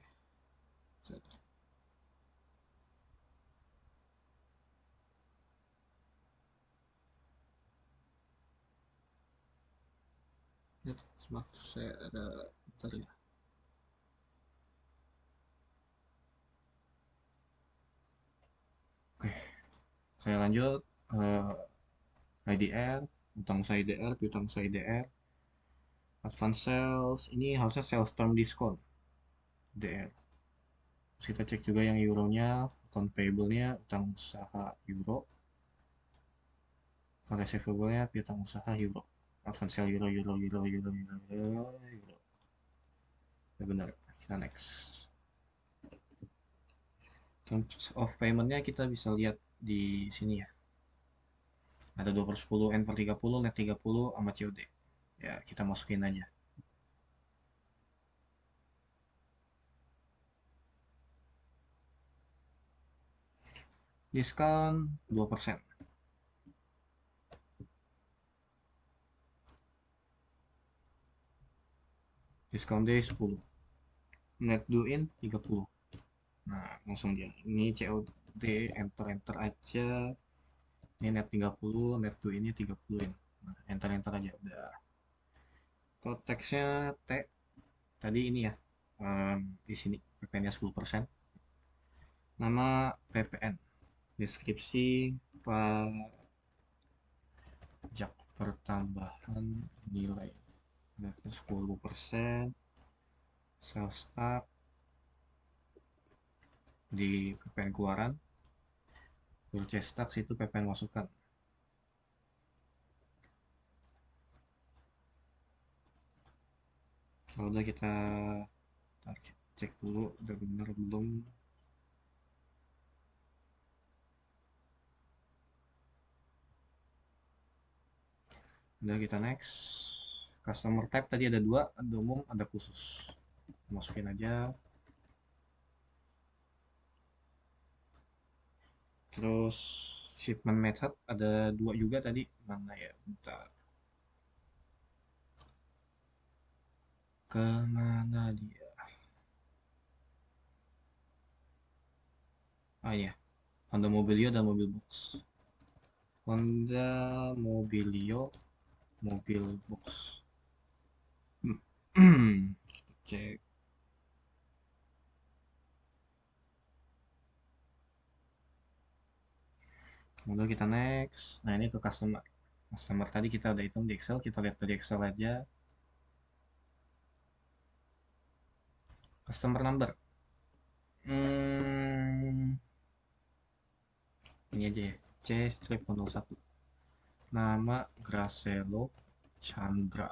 Maaf, saya ada bentar ya. Oke, saya lanjut. IDR, utang usaha IDR, piutang usaha IDR, advance sales, ini harusnya sales term discount DR. Terus kita cek juga yang euronya, account payable-nya utang usaha euro, account receivable-nya piutang usaha euro, advance sale euro euro euro euro euro euro euro. Ya benar, kita next. Terms of payment-nya kita bisa lihat di sini ya. Ada 2/10, N/30, net 30 sama COD. Ya, kita masukin aja. Diskon 2%. Diskon day 10. Net due in 30. Nah, langsung dia. Ini COD, enter enter aja. Ini net 30, net due ini 30 ya. Nah, enter enter aja udah. Konteksnya T tadi ini ya. Di sini PPN-nya 10%. Nama PPN. Deskripsi Pak pertambahan nilai 10%, sales tax di PPN keluaran, purchase tax itu PPN masukan. Kalau udah kita cek dulu udah benar belum. Udah, kita next. Customer type tadi ada dua, ada umum, ada khusus. Masukin aja. Terus shipment method ada dua juga tadi. Mana ya? Bentar. Kemana dia? Ah ya, Honda Mobilio dan Mobil Box. Honda Mobilio, Mobil Box. Cek. Kemudian kita next. Nah, ini ke customer. Customer tadi kita udah hitung di Excel, kita lihat dari Excel aja. Customer number. Hmm, ini aja ya. C strip 01. Nama Gracelo Chandra.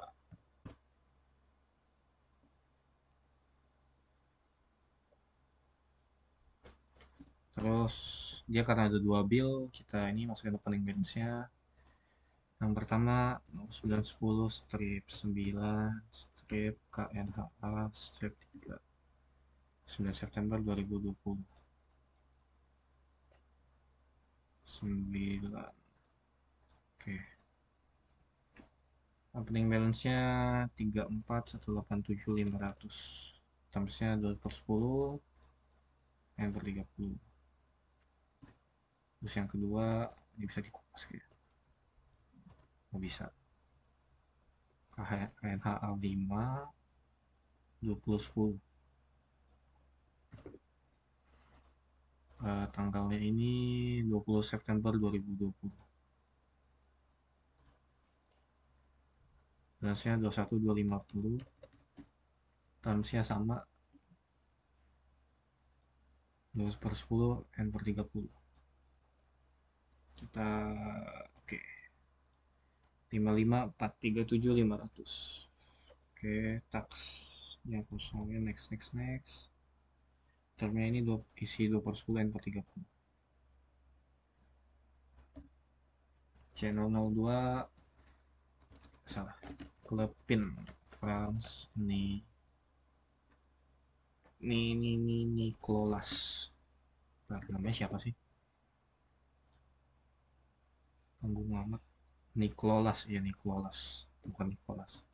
Terus dia karena ada dua bill, kita ini masukin opening balance-nya. Yang pertama 910 strip 9 strip KNHA strip 3 9 September 2020 9. Oke. Opening balance-nya 34.187.500. Terms-nya 2/10 M per 30. Terus yang kedua ini bisa dikupas kayak. Oh, bisa. KNHA 5 2010. Tanggalnya ini 20 September 2020. Balance-nya 21.250. Terms-nya sama 2/10 N per 30. Kita oke. 55.437.500. Oke, tax yang kosongnya next next next. Termnya ini isi 2/10 N per 30. C002 salah. Klepin France Nicolas. Nah, namanya siapa sih? Tanggung amat. Nicolas, ya Nicolas, bukan Nicolas.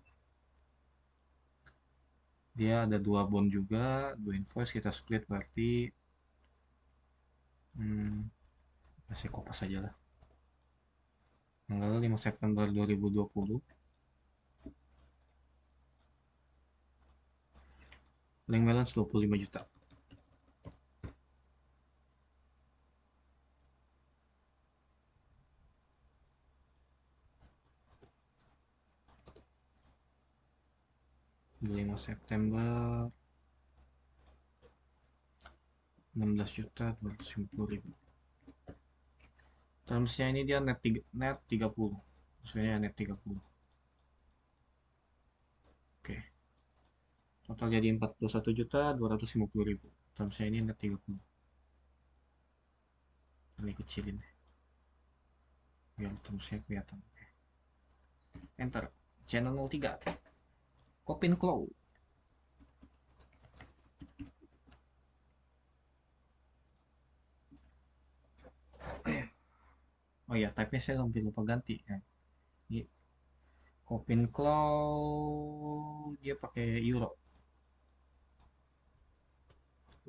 Dia ada dua bond juga, dua invoice kita split berarti masih kopas aja lah. Tanggal 5 September 2020. Paling balance 25 juta. Lima September 16.250.000. Termsnya ini dia net 30. Maksudnya net 30. Oke. Total jadi 41.250.000. Termsnya ini net 30. Ini kecilin deh. Biar termsnya kelihatan. Oke. Enter. Channel 03. Kopin Claw. Oh ya, type-nya saya hampir lupa ganti. Nah, ini Kopin Claw dia pakai euro.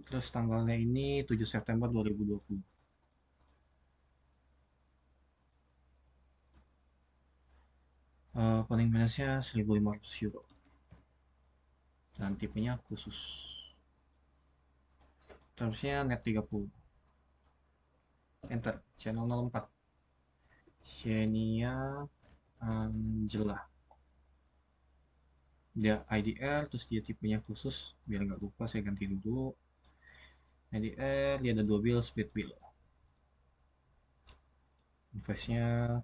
Terus tanggalnya ini 7 September 2020. Paling balance-nya 1.500 euro. Dan tipenya khusus. Terusnya net 30. Enter. Channel 04. Xenia Angela. Dia IDR, terus dia tipenya khusus. Biar nggak lupa, saya ganti dulu. IDR, dia ada 2 bill, split bill. Invoice-nya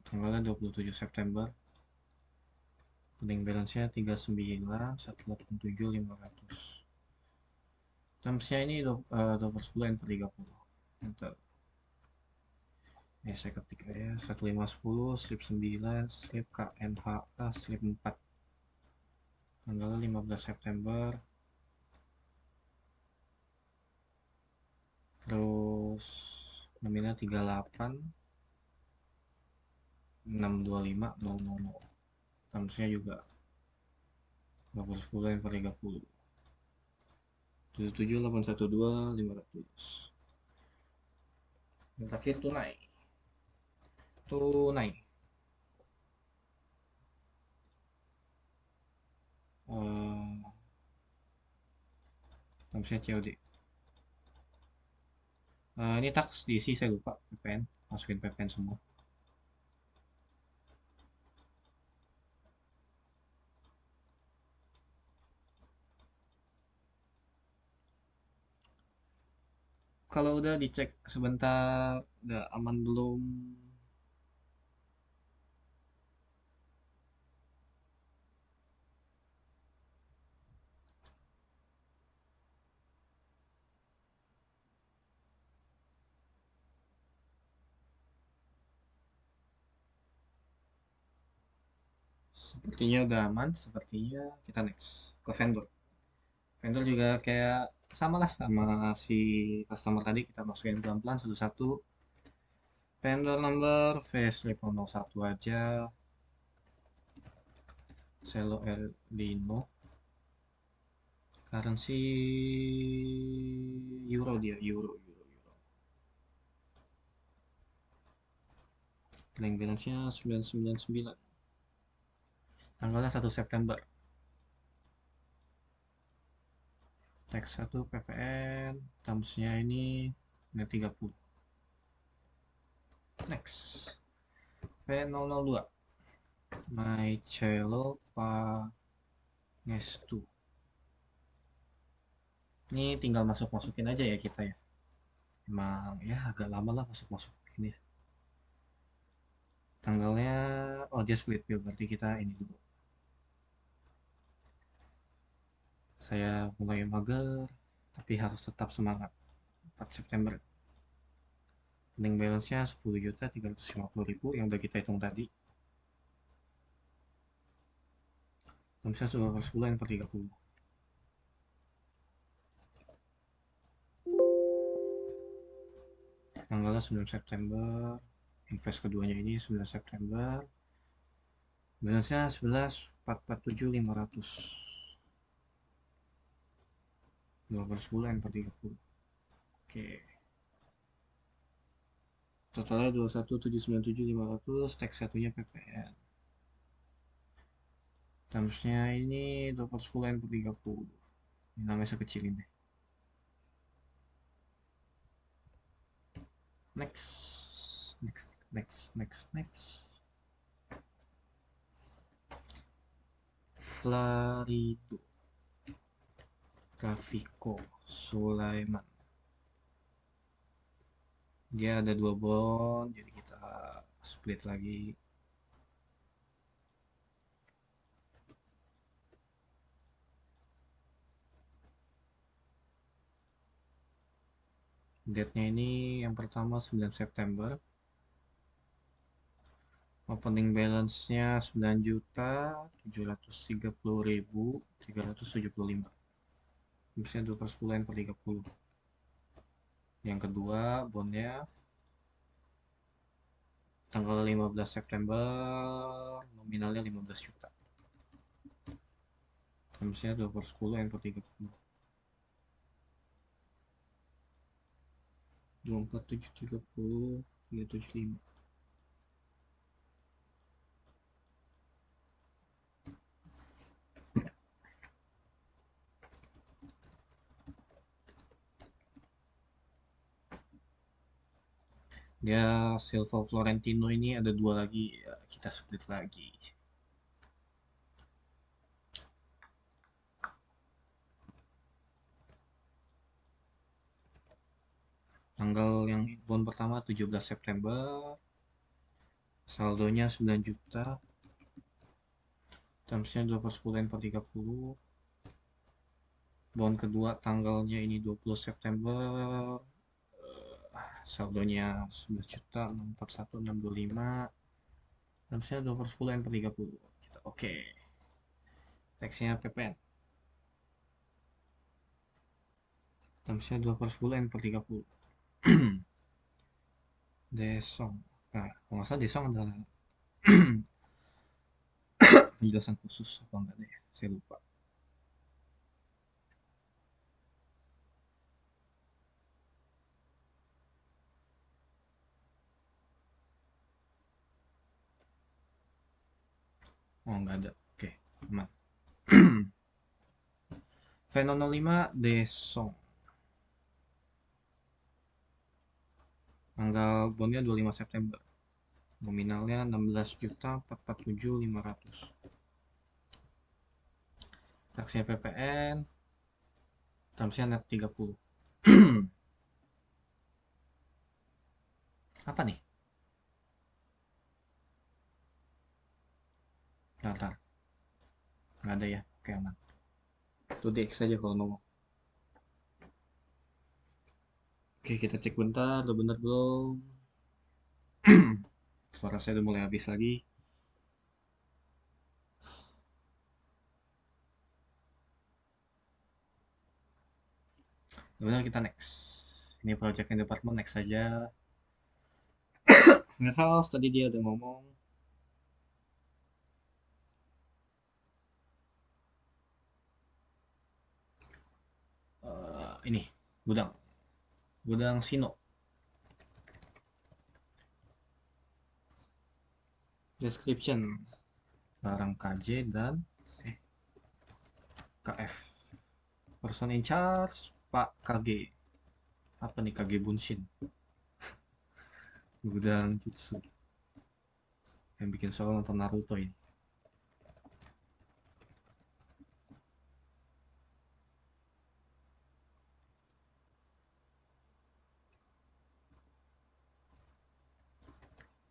tanggalnya 27 September. Opening balance-nya 39.187.500. Terms-nya ini 2/10 N per 30. Enter. Ya, saya ketik aja 1510 strip 9 strip KNHA strip 4 tanggal 15 September, terus nominal 38.625.000. Termsnya juga 2010 yang per 30 77.812.500. Yang terakhir tunai. Tunai. Termsnya COD. Ini tax diisi, saya lupa PPN, masukin PPN semua. Kalau udah dicek sebentar, udah aman belum? Sepertinya udah aman, sepertinya kita next ke vendor. Vendor juga kayak sama lah sama si customer tadi, kita masukin pelan-pelan satu-satu. Vendor number facelift 01 aja. Selo Eldino. Currency euro, dia euro. Bank balance-nya 999. Tanggalnya 1 September. Tax 1 PPN, terms-nya ini 30. Next. V002. Mycelo Pangestu. Ini tinggal masuk-masukin aja ya kita ya. Emang ya agak lama lah masuk-masuk ini ya. Tanggalnya, oh dia split bill, berarti kita ini dulu. Saya mulai mager, tapi harus tetap semangat. 4 September. Ending balance-nya 10.350.000 yang udah kita hitung tadi. Omset sudah per 10 yang per 30. Tanggalnya 9 September. Invest keduanya ini 9 September. Balance-nya 11.447.500. 2 per 10 yang per 30. Oke. Totalnya 21.797.500. Tax satunya PPN. Termsnya ini 2 per 10 yang per 30. Ini namanya sekecil ini. Next. Florido Rafiko Sulaiman. Dia ada 2 bond, jadi kita split lagi. Date-nya ini yang pertama 9 September. Opening balance-nya 9.730.375. Terusnya 2 per 10 per 30. Yang kedua bondnya tanggal 15 September, nominalnya 15 juta. Terusnya 2 per 10 per 30. 24730 375. Dia Silva Florentino ini ada dua lagi, ya, kita split lagi. Tanggal yang bond pertama 17 September, saldonya 9 juta, termsnya 2 per 10 per 30. Bond kedua tanggalnya ini 20 September, saldonya 11 juta, 641, 625, termsnya 2 per 10 per 30. Oke, teksnya PPN, termsnya 2 per 10 per 30. Desong, nah kalau nggak salah Desong adalah penjelasan khusus apa enggak deh, saya lupa. Oh nggak ada, oke aman. V005 Desong, tanggal bondnya 25 September, nominalnya 16 juta 447 500, taksnya PPN, termsnya net 30. Apa nih? Ntar, nggak ada ya, oke aman. Itu DX saja kalau mau. Oke, kita cek bentar, udah bener belum? Suara saya udah mulai habis lagi. Benar, kita next. Ini project yang department next saja. Warehouse tadi dia udah ngomong. Ini gudang, gudang Sino. Description barang KJ dan KF. Person in charge Pak KG. Apa nih KG Bunshin? Gudang Jutsu. Yang bikin soal nonton Naruto ini.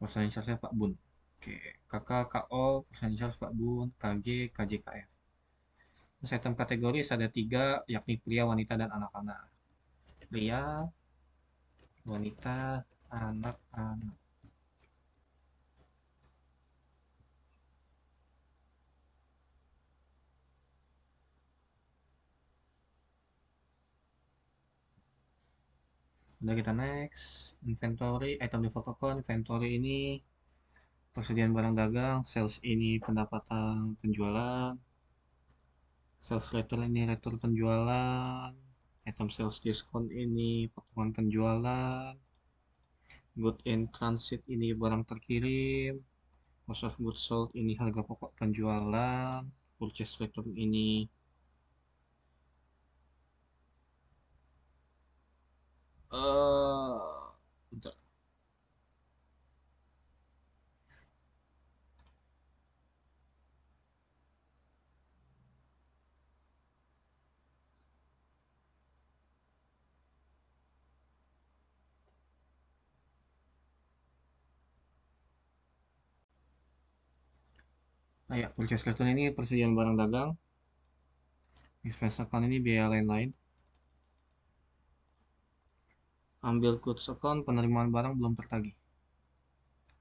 Person in charge Pak Bun. Oke, kakak KO, person in charge Pak Bun, KG, KJKF. Terus item kategoris ada tiga, yakni pria, wanita, dan anak-anak. Pria, wanita, anak-anak. Udah, kita next. Inventory, item default token. Inventory ini persediaan barang dagang. Sales ini pendapatan penjualan. Sales return ini return penjualan. Item sales discount ini potongan penjualan. Good in transit ini barang terkirim. Cost of goods sold ini harga pokok penjualan. Purchase return ini bentar. Ah ya, purchase return ini persediaan barang dagang. Expense account ini biaya lain-lain. Ambil goods account, penerimaan barang belum tertagih.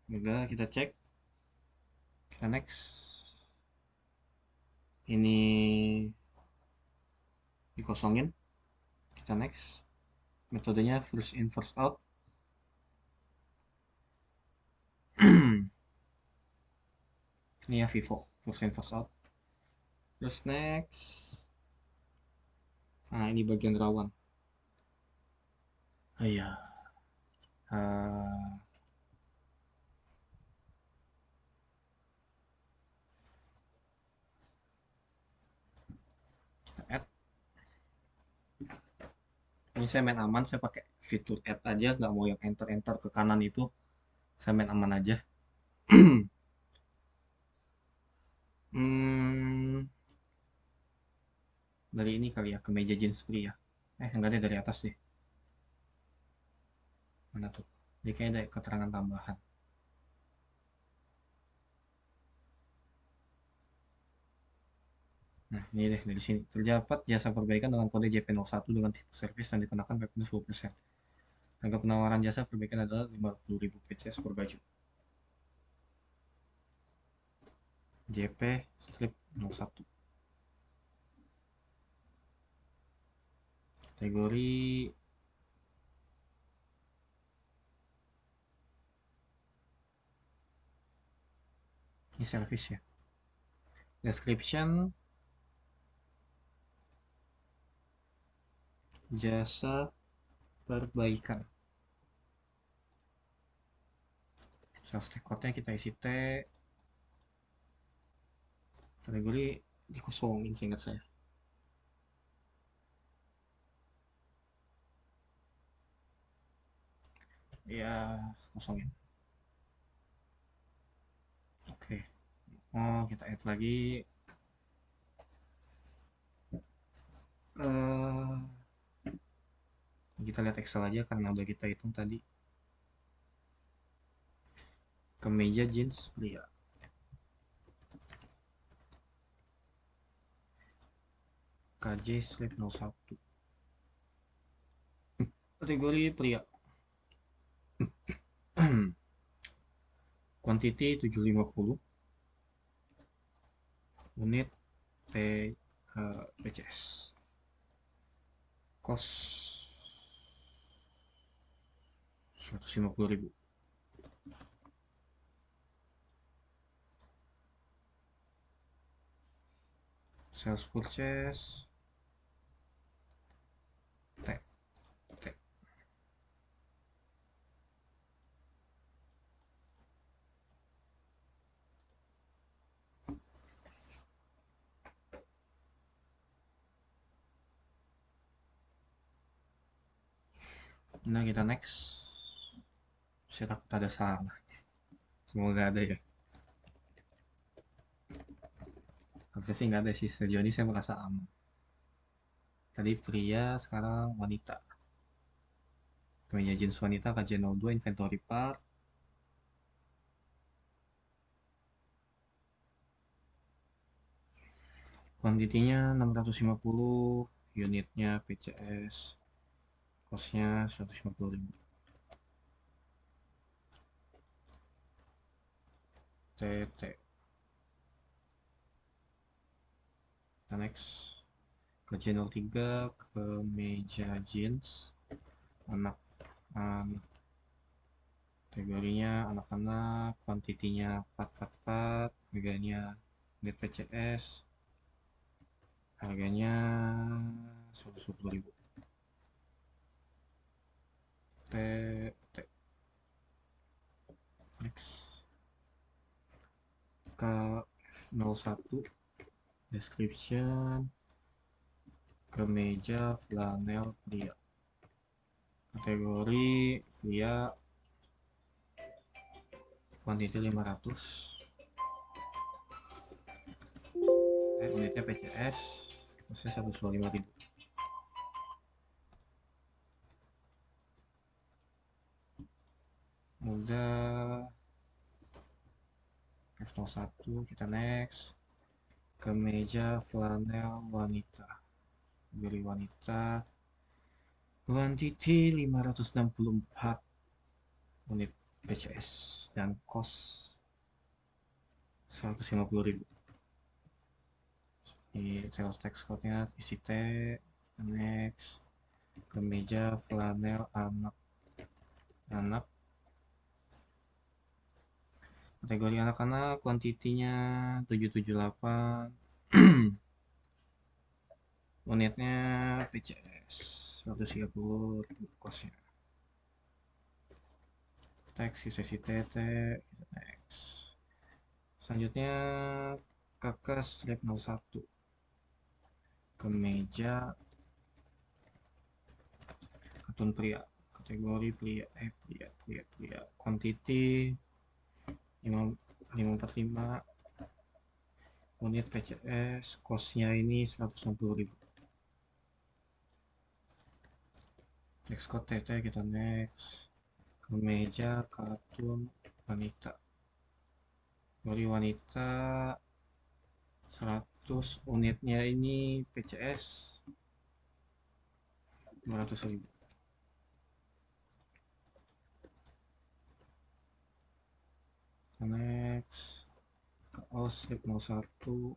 Udah, kita cek. Kita next. Ini dikosongin. Kita next. Metodenya first in first out. Ini ya Vivo, first in first out. Terus next. Nah, ini bagian rawan. Oh iya. Uh, kita add. Ini saya main aman, saya pakai fitur add aja, nggak mau yang enter ke kanan itu. Saya main aman aja. Hmm, dari ini kali ya, ke meja jeans free ya. Enggak deh, dari atas deh. Mana tuh? Jadi kayak ada keterangan tambahan. Nah, ini deh dari sini. Terdapat jasa perbaikan dengan kode JP01 dengan tipe servis dan dikenakan PP 10%. Harga penawaran jasa perbaikan adalah 50.000 PCS per baju. JP strip 01. Kategori ini servis ya. Description jasa perbaikan. Sales code-nya kita isi T. Kategori dikosongin seingat saya. Ya, kosongin. Oke. Oh, kita add lagi. eh kita lihat Excel aja karena udah kita hitung tadi. Kemeja jeans pria. KJ slip 01. Kategori pria. Quantity 750. Unit P, PCS. Cost 150.000. Sales purchase T, T. Nah, kita next. Saya takut ada salah. Semoga ada ya. Tapi sih nggak ada sih. Sejauh ini saya merasa aman. Tadi pria, sekarang wanita. Kemeja jeans wanita KJ02 inventory part. Kuantitinya 650. Unitnya PCS. Costnya 150.000. TT. Kita next. Ke channel 3, ke meja jeans anak, kategorinya anak-anak, kuantitinya 444, harganya net PCS, harganya 110.000. T, T. Next. Ke 01, description, kemeja flanel pria. Kategori pria, kuantiti 500. Unitnya PCS, kosnya 125.000. Udah F01, kita next. Kemeja flanel wanita, beli wanita, kuantiti 564 unit PCS dan cost 150.000. Ini sales tax code-nya isi T. Kita next. Kemeja flanel anak, kategori anak-anak, kuantitinya 778. Unitnya PCS 130, costnya teks sesi TT. Next. Selanjutnya kakak strip 01, kemeja kartun pria. Kategori pria, pria. Quantity 545. Unit PCS, costnya ini 160.000. Next code TT, kita next. Kemeja kartun wanita. Kategori wanita 100, unitnya ini PCS 500.000. Next, kaos slip 01,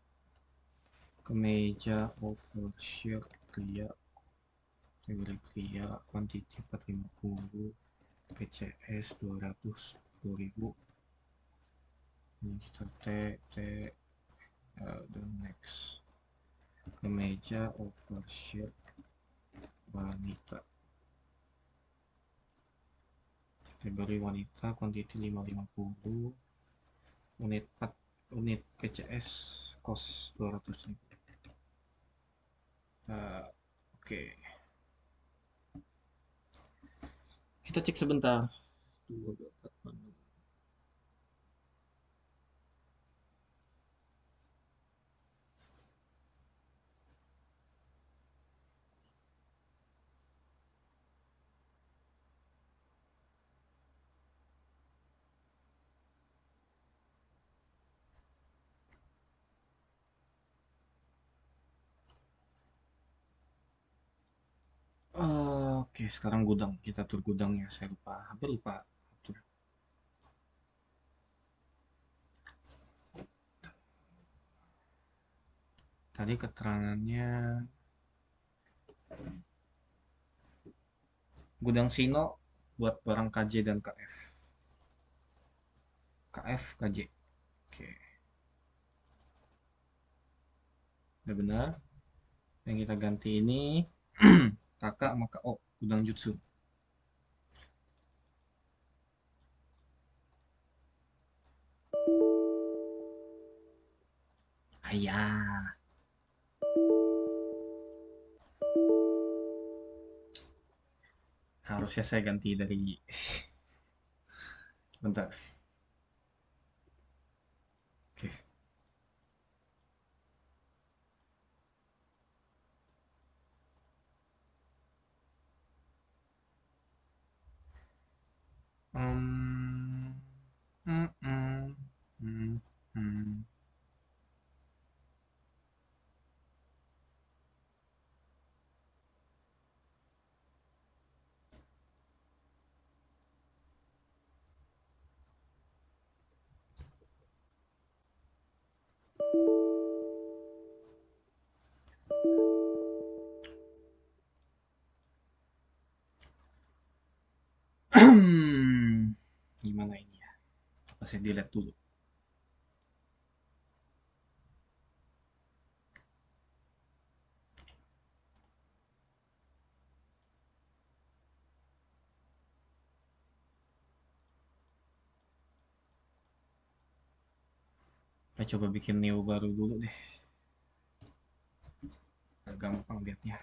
kemeja overshirt pria, kategori pria, quantity 450, PCS 210.000. Ini kita T dan next, kemeja overshirt wanita, kategori wanita, quantity 550, unit 4, unit PCS cost 200.000. Oke. Kita cek sebentar. 2, 4, 6. Oke, sekarang gudang. Kita tur gudangnya. Saya lupa, hampir lupa atur. Tadi keterangannya gudang Sino buat barang KJ dan KF. KF, KJ. Oke, udah benar. Yang kita ganti ini kakak sama KO, gudang Jutsu. Ayah. Harusnya saya ganti dari bentar. Oke. Hmm. Hmm, hmm, hmm, hmm. Gimana ini ya? Apa saya delete dulu? Kita coba bikin new baru dulu deh. Gampang lihatnya.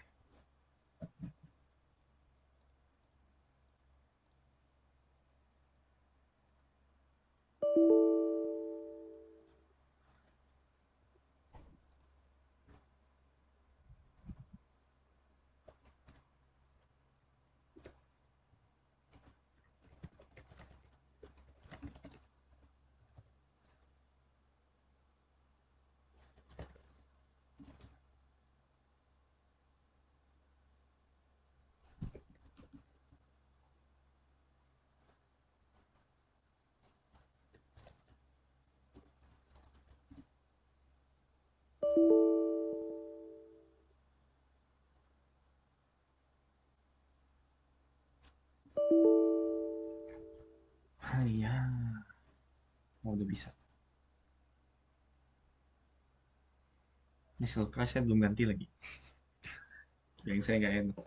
Ya, oh, udah bisa. Ini silk saya belum ganti lagi. Yang saya nggak enak.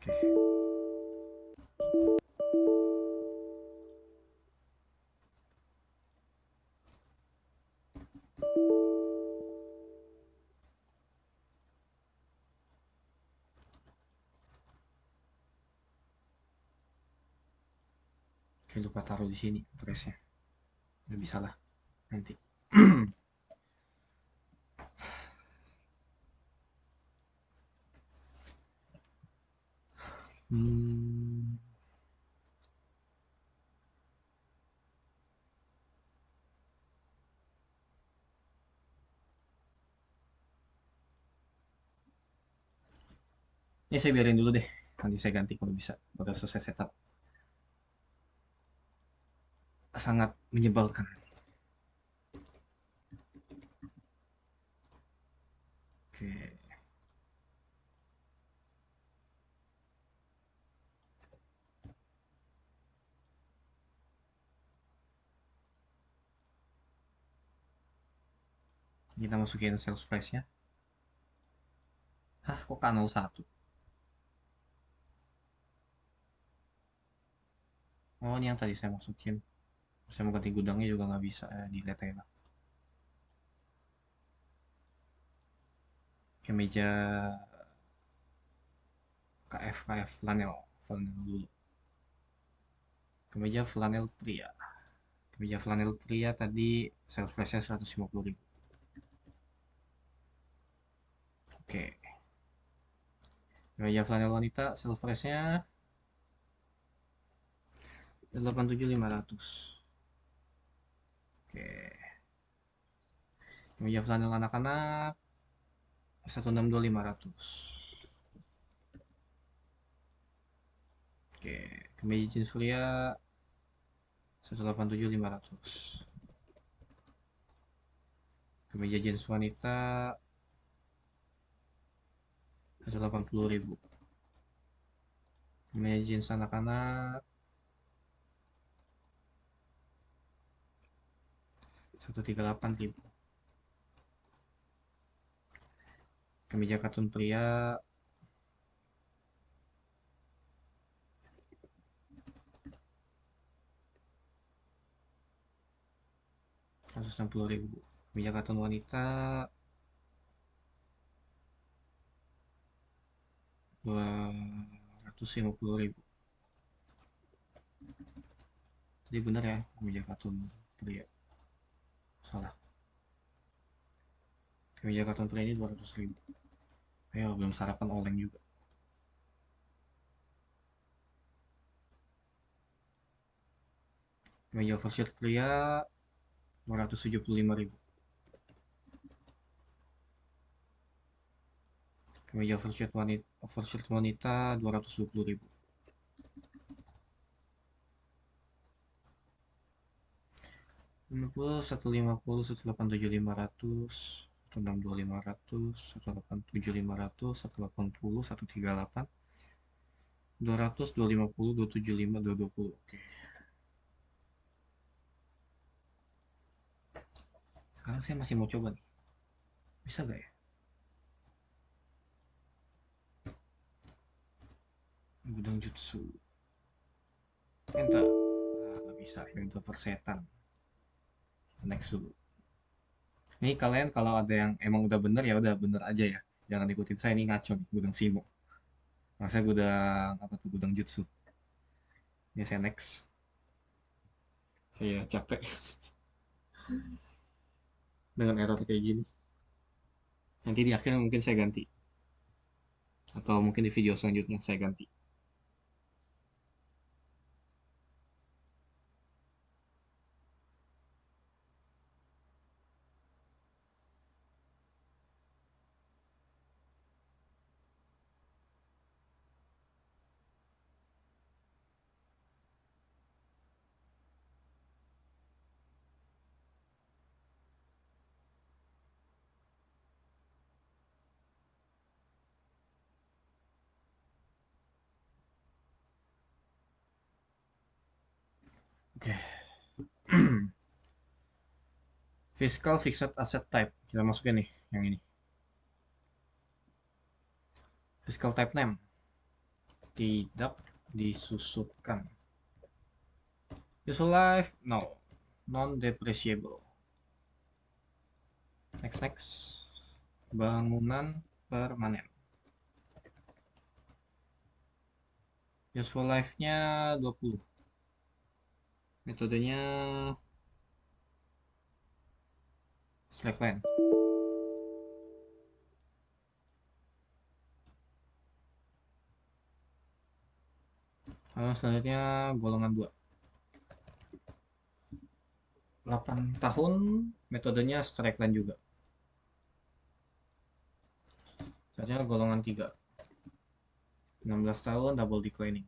Oke. Oke, lupa taruh di sini presnya. Nggak bisa lah nanti. Hmm, ini saya biarin dulu deh. Nanti saya ganti kalau bisa. Udah selesai setup. Sangat menyebalkan. Oke. Kita masukin sales price-nya. Hah, kok K01? Oh, ini yang tadi saya masukin. Saya mau ganti gudangnya juga nggak bisa. Delete aja lah. Oke, meja KF flanel. Flanel dulu. Kemeja flanel pria. Kemeja flanel pria tadi sales price-nya 150.000. Oke. Kemeja flanel wanita sales price-nya 87.500. Oke. Kemeja flanel anak-anak 162.500. Oke. Kemeja jeans pria 187.500. Kemeja jeans wanita 180.000. Kemeja jeans anak-anak 138.000. Kemeja katun pria 160.000. Kemeja katun wanita 250.000. Tadi benar ya, kemeja katun pria. Salah. Kemeja katun pria ini 200.000. Ayo, belum sarapan oleng juga. Kemeja oversize pria 275.000. Kemeja oversize wanita 220.000. 50, 150, 187.500, 162.500, 187.500, 180, 138, 200, 250, 275, 220. Oke. Sekarang saya masih mau coba nih. Bisa gak ya? Gudang jutsu. Enter. Ah, gak bisa. Enter persetan. Next dulu. Nih kalian kalau ada yang emang udah bener ya udah bener aja ya. Jangan ikutin saya ini ngaco nih. Gudang Simo. Masa gudang apa tuh gudang jutsu. Ini saya next. Saya capek dengan error kayak gini. Nanti di akhir mungkin saya ganti. Atau mungkin di video selanjutnya saya ganti. Oke. Fiscal Fixed Asset Type. Kita masukin nih yang ini. Fiscal Type Name. Tidak disusutkan. Useful Life. No. Non-depreciable. Next. Bangunan permanen. Useful life-nya 20. Metodenya slackline. Lalu selanjutnya golongan 2. 8 tahun metodenya slackline juga. Selanjutnya golongan 3. 16 tahun double declining.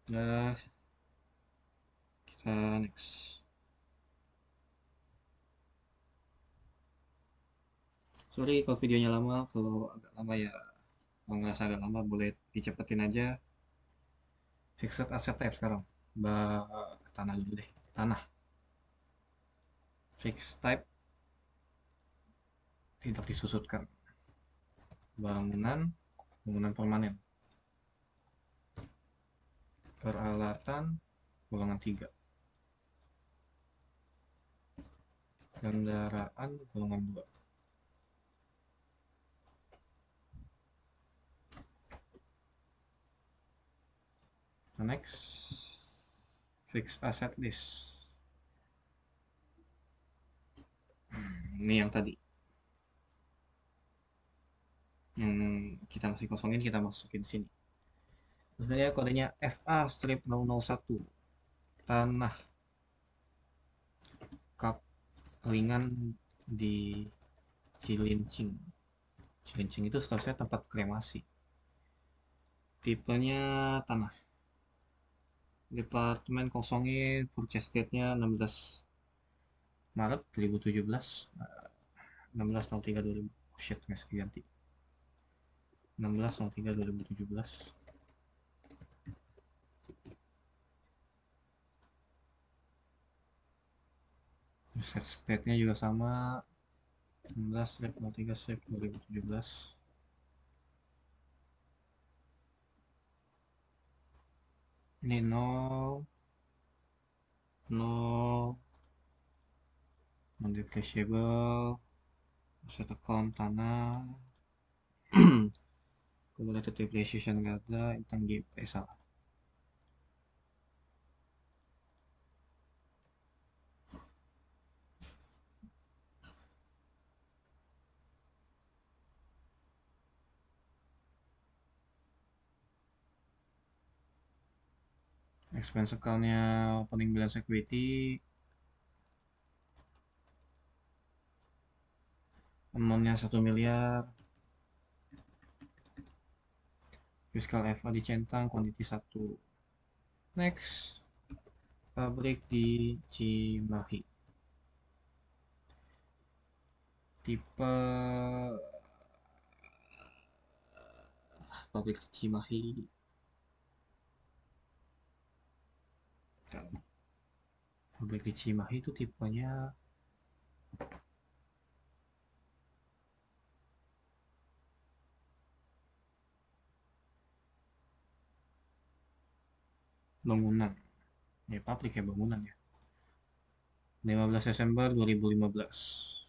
Nah, kita next. Sorry kalau videonya lama, kalau agak lama ya, kalau ngerasa agak lama boleh dicepetin aja. Fixed asset type sekarang. Tanah dulu deh. Tanah. Fixed type tidak disusutkan. Bangunan, bangunan permanen. Peralatan, golongan 3. Kendaraan, golongan 2. Next, fixed asset list. Ini yang tadi. Yang kita masih kosongin, kita masukin sini. Sebenarnya kodenya FA-001. Tanah kap ringan di Cilincing. Cilincing itu setahu saya tempat kremasi. Tipenya tanah. Departemen kosongin, purchase date-nya 16 Maret 2017. 16.03.2000. Oh shit, nggak diganti. 16.03.2017. Set state-nya juga sama, 16/03/2017. Ini 0 0 non-depreciable, aset account tanah, cumulative depreciation nggak ada, intangible salah. Expense account-nya opening balance equity, amount-nya 1 miliar, fiskal FA dicentang, quantity 1. Next, pabrik di Cimahi. Tipe pabrik di Cimahi. Pabrik di Cimahi itu tipenya bangunan. Ya pabrik ya bangunan ya. 15 Desember 2015.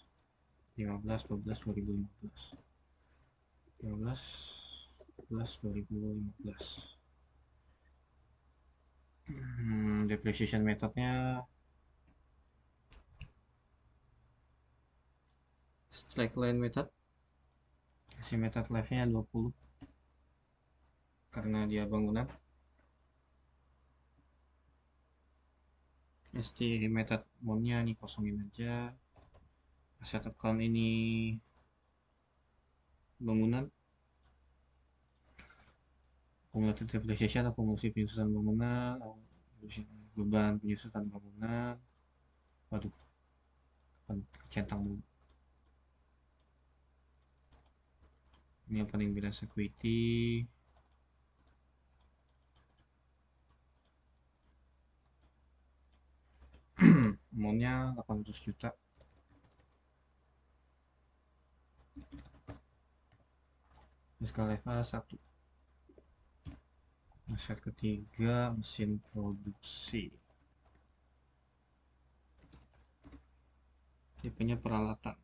15 12 2015. 15 12 2015. Depreciation methodnya slackline method. Si method life-nya 20 karena dia bangunan. Method mode-nya nih kosongin aja. Asset account ini bangunan. Cumulative depreciation atau akumulasi penyusutan bangunan, beban penyusutan bangunan. Waduh, centang dulu. Ini opening balance equity. Amount-nya 800 juta. Fiskal FA 1. Aset ketiga, mesin produksi. Tipenya peralatan.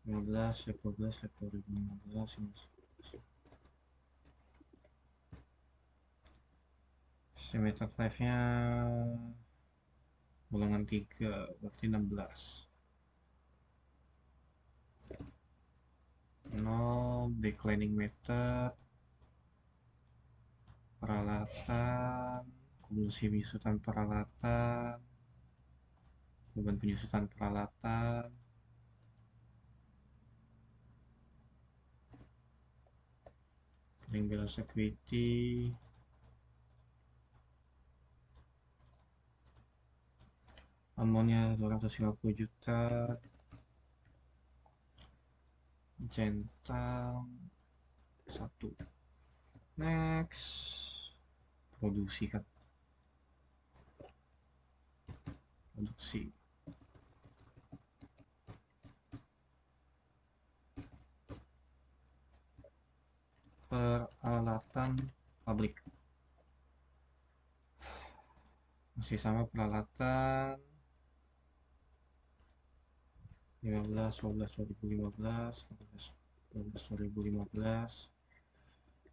15, lab 12, lab 2015, semester life-nya golongan 3, berarti 16. 0, declining method, peralatan, kumulasi penyusutan peralatan, beban penyusutan peralatan, paling balance equity, amonnya 250 juta, centang 1. Next, produksi kan, produksi. Peralatan pabrik masih sama, peralatan 15, 12, 2015, 12, 2015,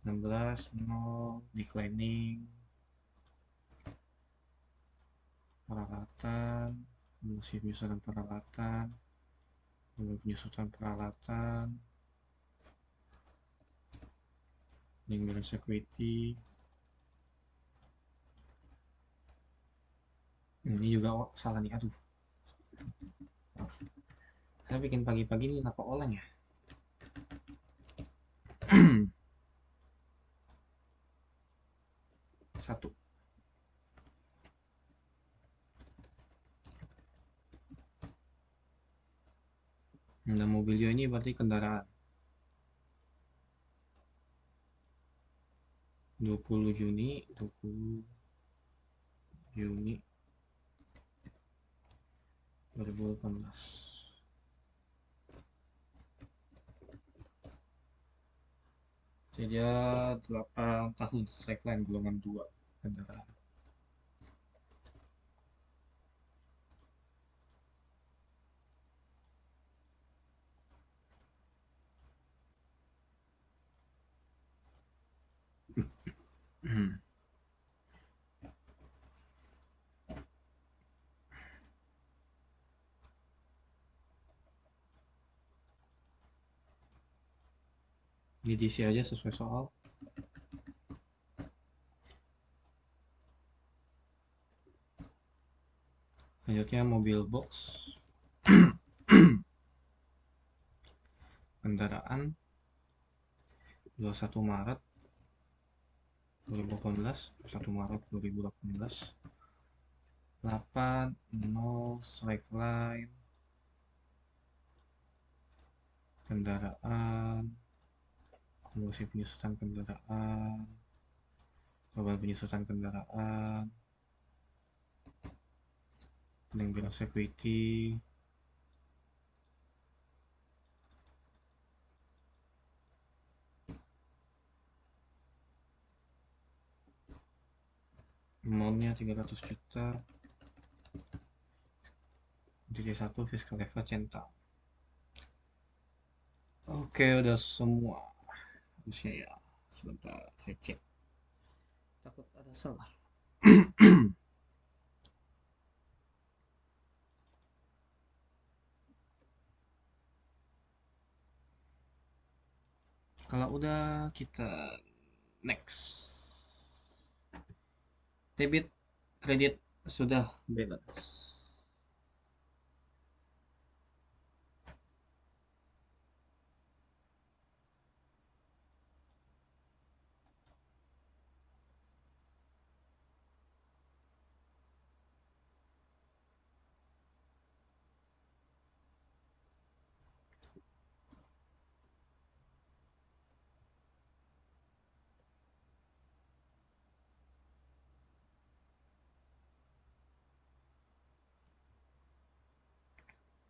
16, 0, declining, peralatan, kumulasi penyusutan peralatan, penyusutan peralatan, paling balance equity. Ini juga salah nih, aduh. Saya bikin pagi-pagi nih kenapa oleng ya? Satu. Nah, mobilio ini berarti kendaraan. 20 Juni 2018. Jadi dia 8 tahun slackline golongan 2 kendaraan. Ini diisi aja sesuai soal. Selanjutnya mobil box. Kendaraan 21 Maret 2018, 21 Maret 2018. 8, 0, strike line, kendaraan, kumulasi penyusutan kendaraan, beban penyusutan kendaraan, paling balance equity, amountnya 300 juta, jadi 1 fiscal level centang. Oke, udah semua. Harusnya ya, sebentar saya cek, takut ada salah. Kalau udah, kita next. Debit, kredit sudah balance.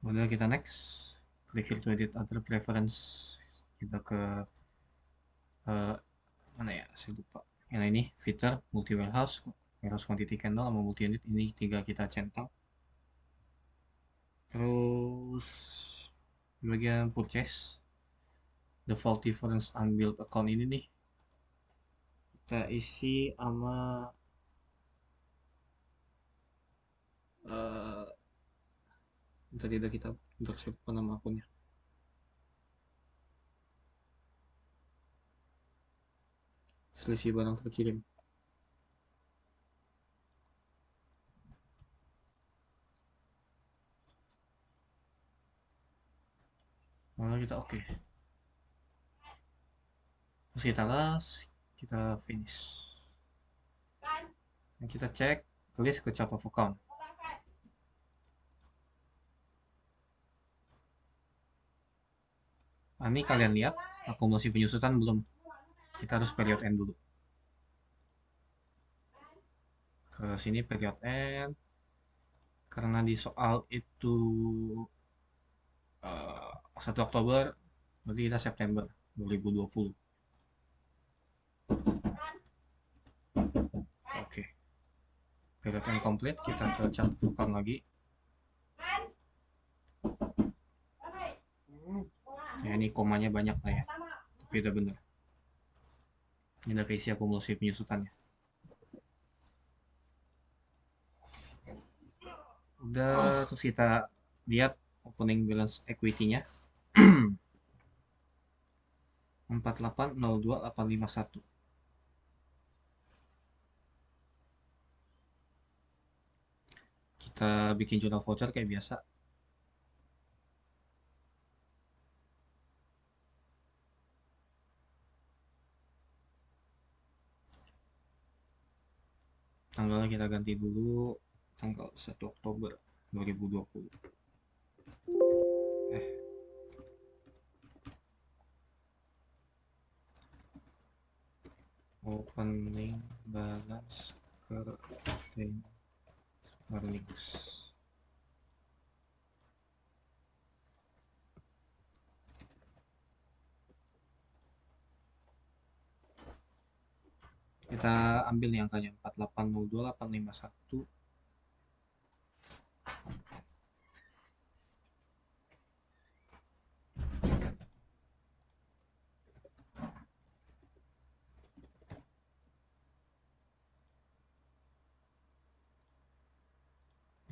Udah, kita next. Reveal to edit other preference. Kita ke mana ya? Saya lupa. Yang ini filter multi warehouse, warehouse quantity candle sama multi unit. Ini tiga kita centang. Terus Di bagian purchase, default difference unbilled account ini nih, kita isi sama eh tadi udah kita untuk siapa nama akunnya. Selisih barang terkirim. Lalu kita oke. Terus kita las, kita finish. Dan kita cek, tulis ke chart of account. Nah, ini kalian lihat akumulasi penyusutan belum? Kita harus period end dulu. Ke sini period end. Karena di soal itu 1 Oktober, berarti kita September 2020. Oke. Period end complete, kita ke chart of account lagi. Ya ini komanya banyak lah ya, tapi udah bener. Ini udah keisi akumulasi penyusutannya. Udah, terus kita lihat opening balance equity-nya. 4802851. Kita bikin jurnal voucher kayak biasa. Tanggalnya kita ganti dulu tanggal 1 Oktober 2020. Opening balance ke earnings. Kita ambil nih angkanya 4802851.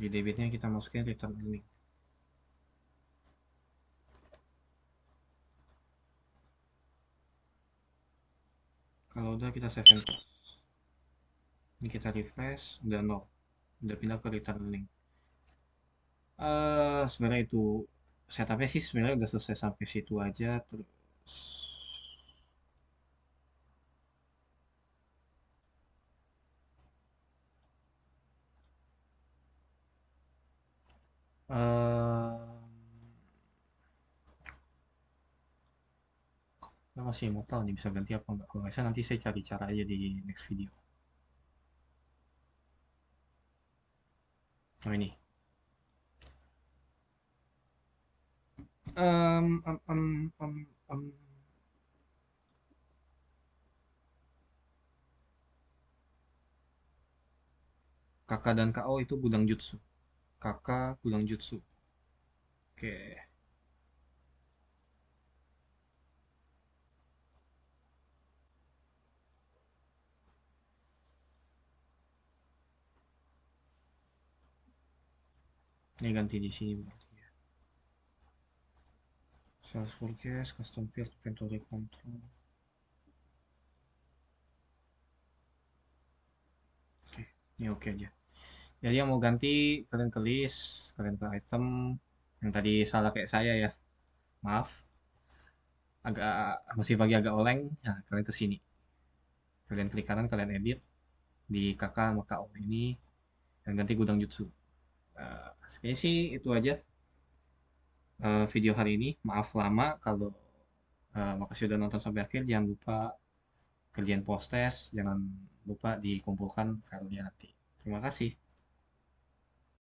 Di debitnya kita masukin return earning. Kalau udah kita save and close. Ini kita refresh, udah 0. Udah pindah ke return earning. Sebenarnya itu setupnya sih sebenarnya udah selesai sampai situ aja. Terus saya masih mau tahu nih bisa ganti apa enggak. Kalau nggak bisa nanti saya cari cara aja di next video. Oh ini. Um, um, um, um, um. Kakak dan KO itu gudang jutsu. Kakak gudang jutsu. Oke. Ini ganti di sini berarti ya. Sales forecast, custom field, inventory control. Oke, ini oke aja. Jadi yang mau ganti kalian ke list, kalian ke item. Yang tadi salah kayak saya ya. Maaf. Agak masih pagi agak oleng. Nah, kalian ke sini. Kalian klik kanan, kalian edit di kakak sama KO ini dan ganti gudang jutsu. Kayaknya sih itu aja video hari ini. Maaf lama kalau makasih udah nonton sampai akhir. Jangan lupa kerjaan post test, jangan lupa dikumpulkan filenya nanti. Terima kasih.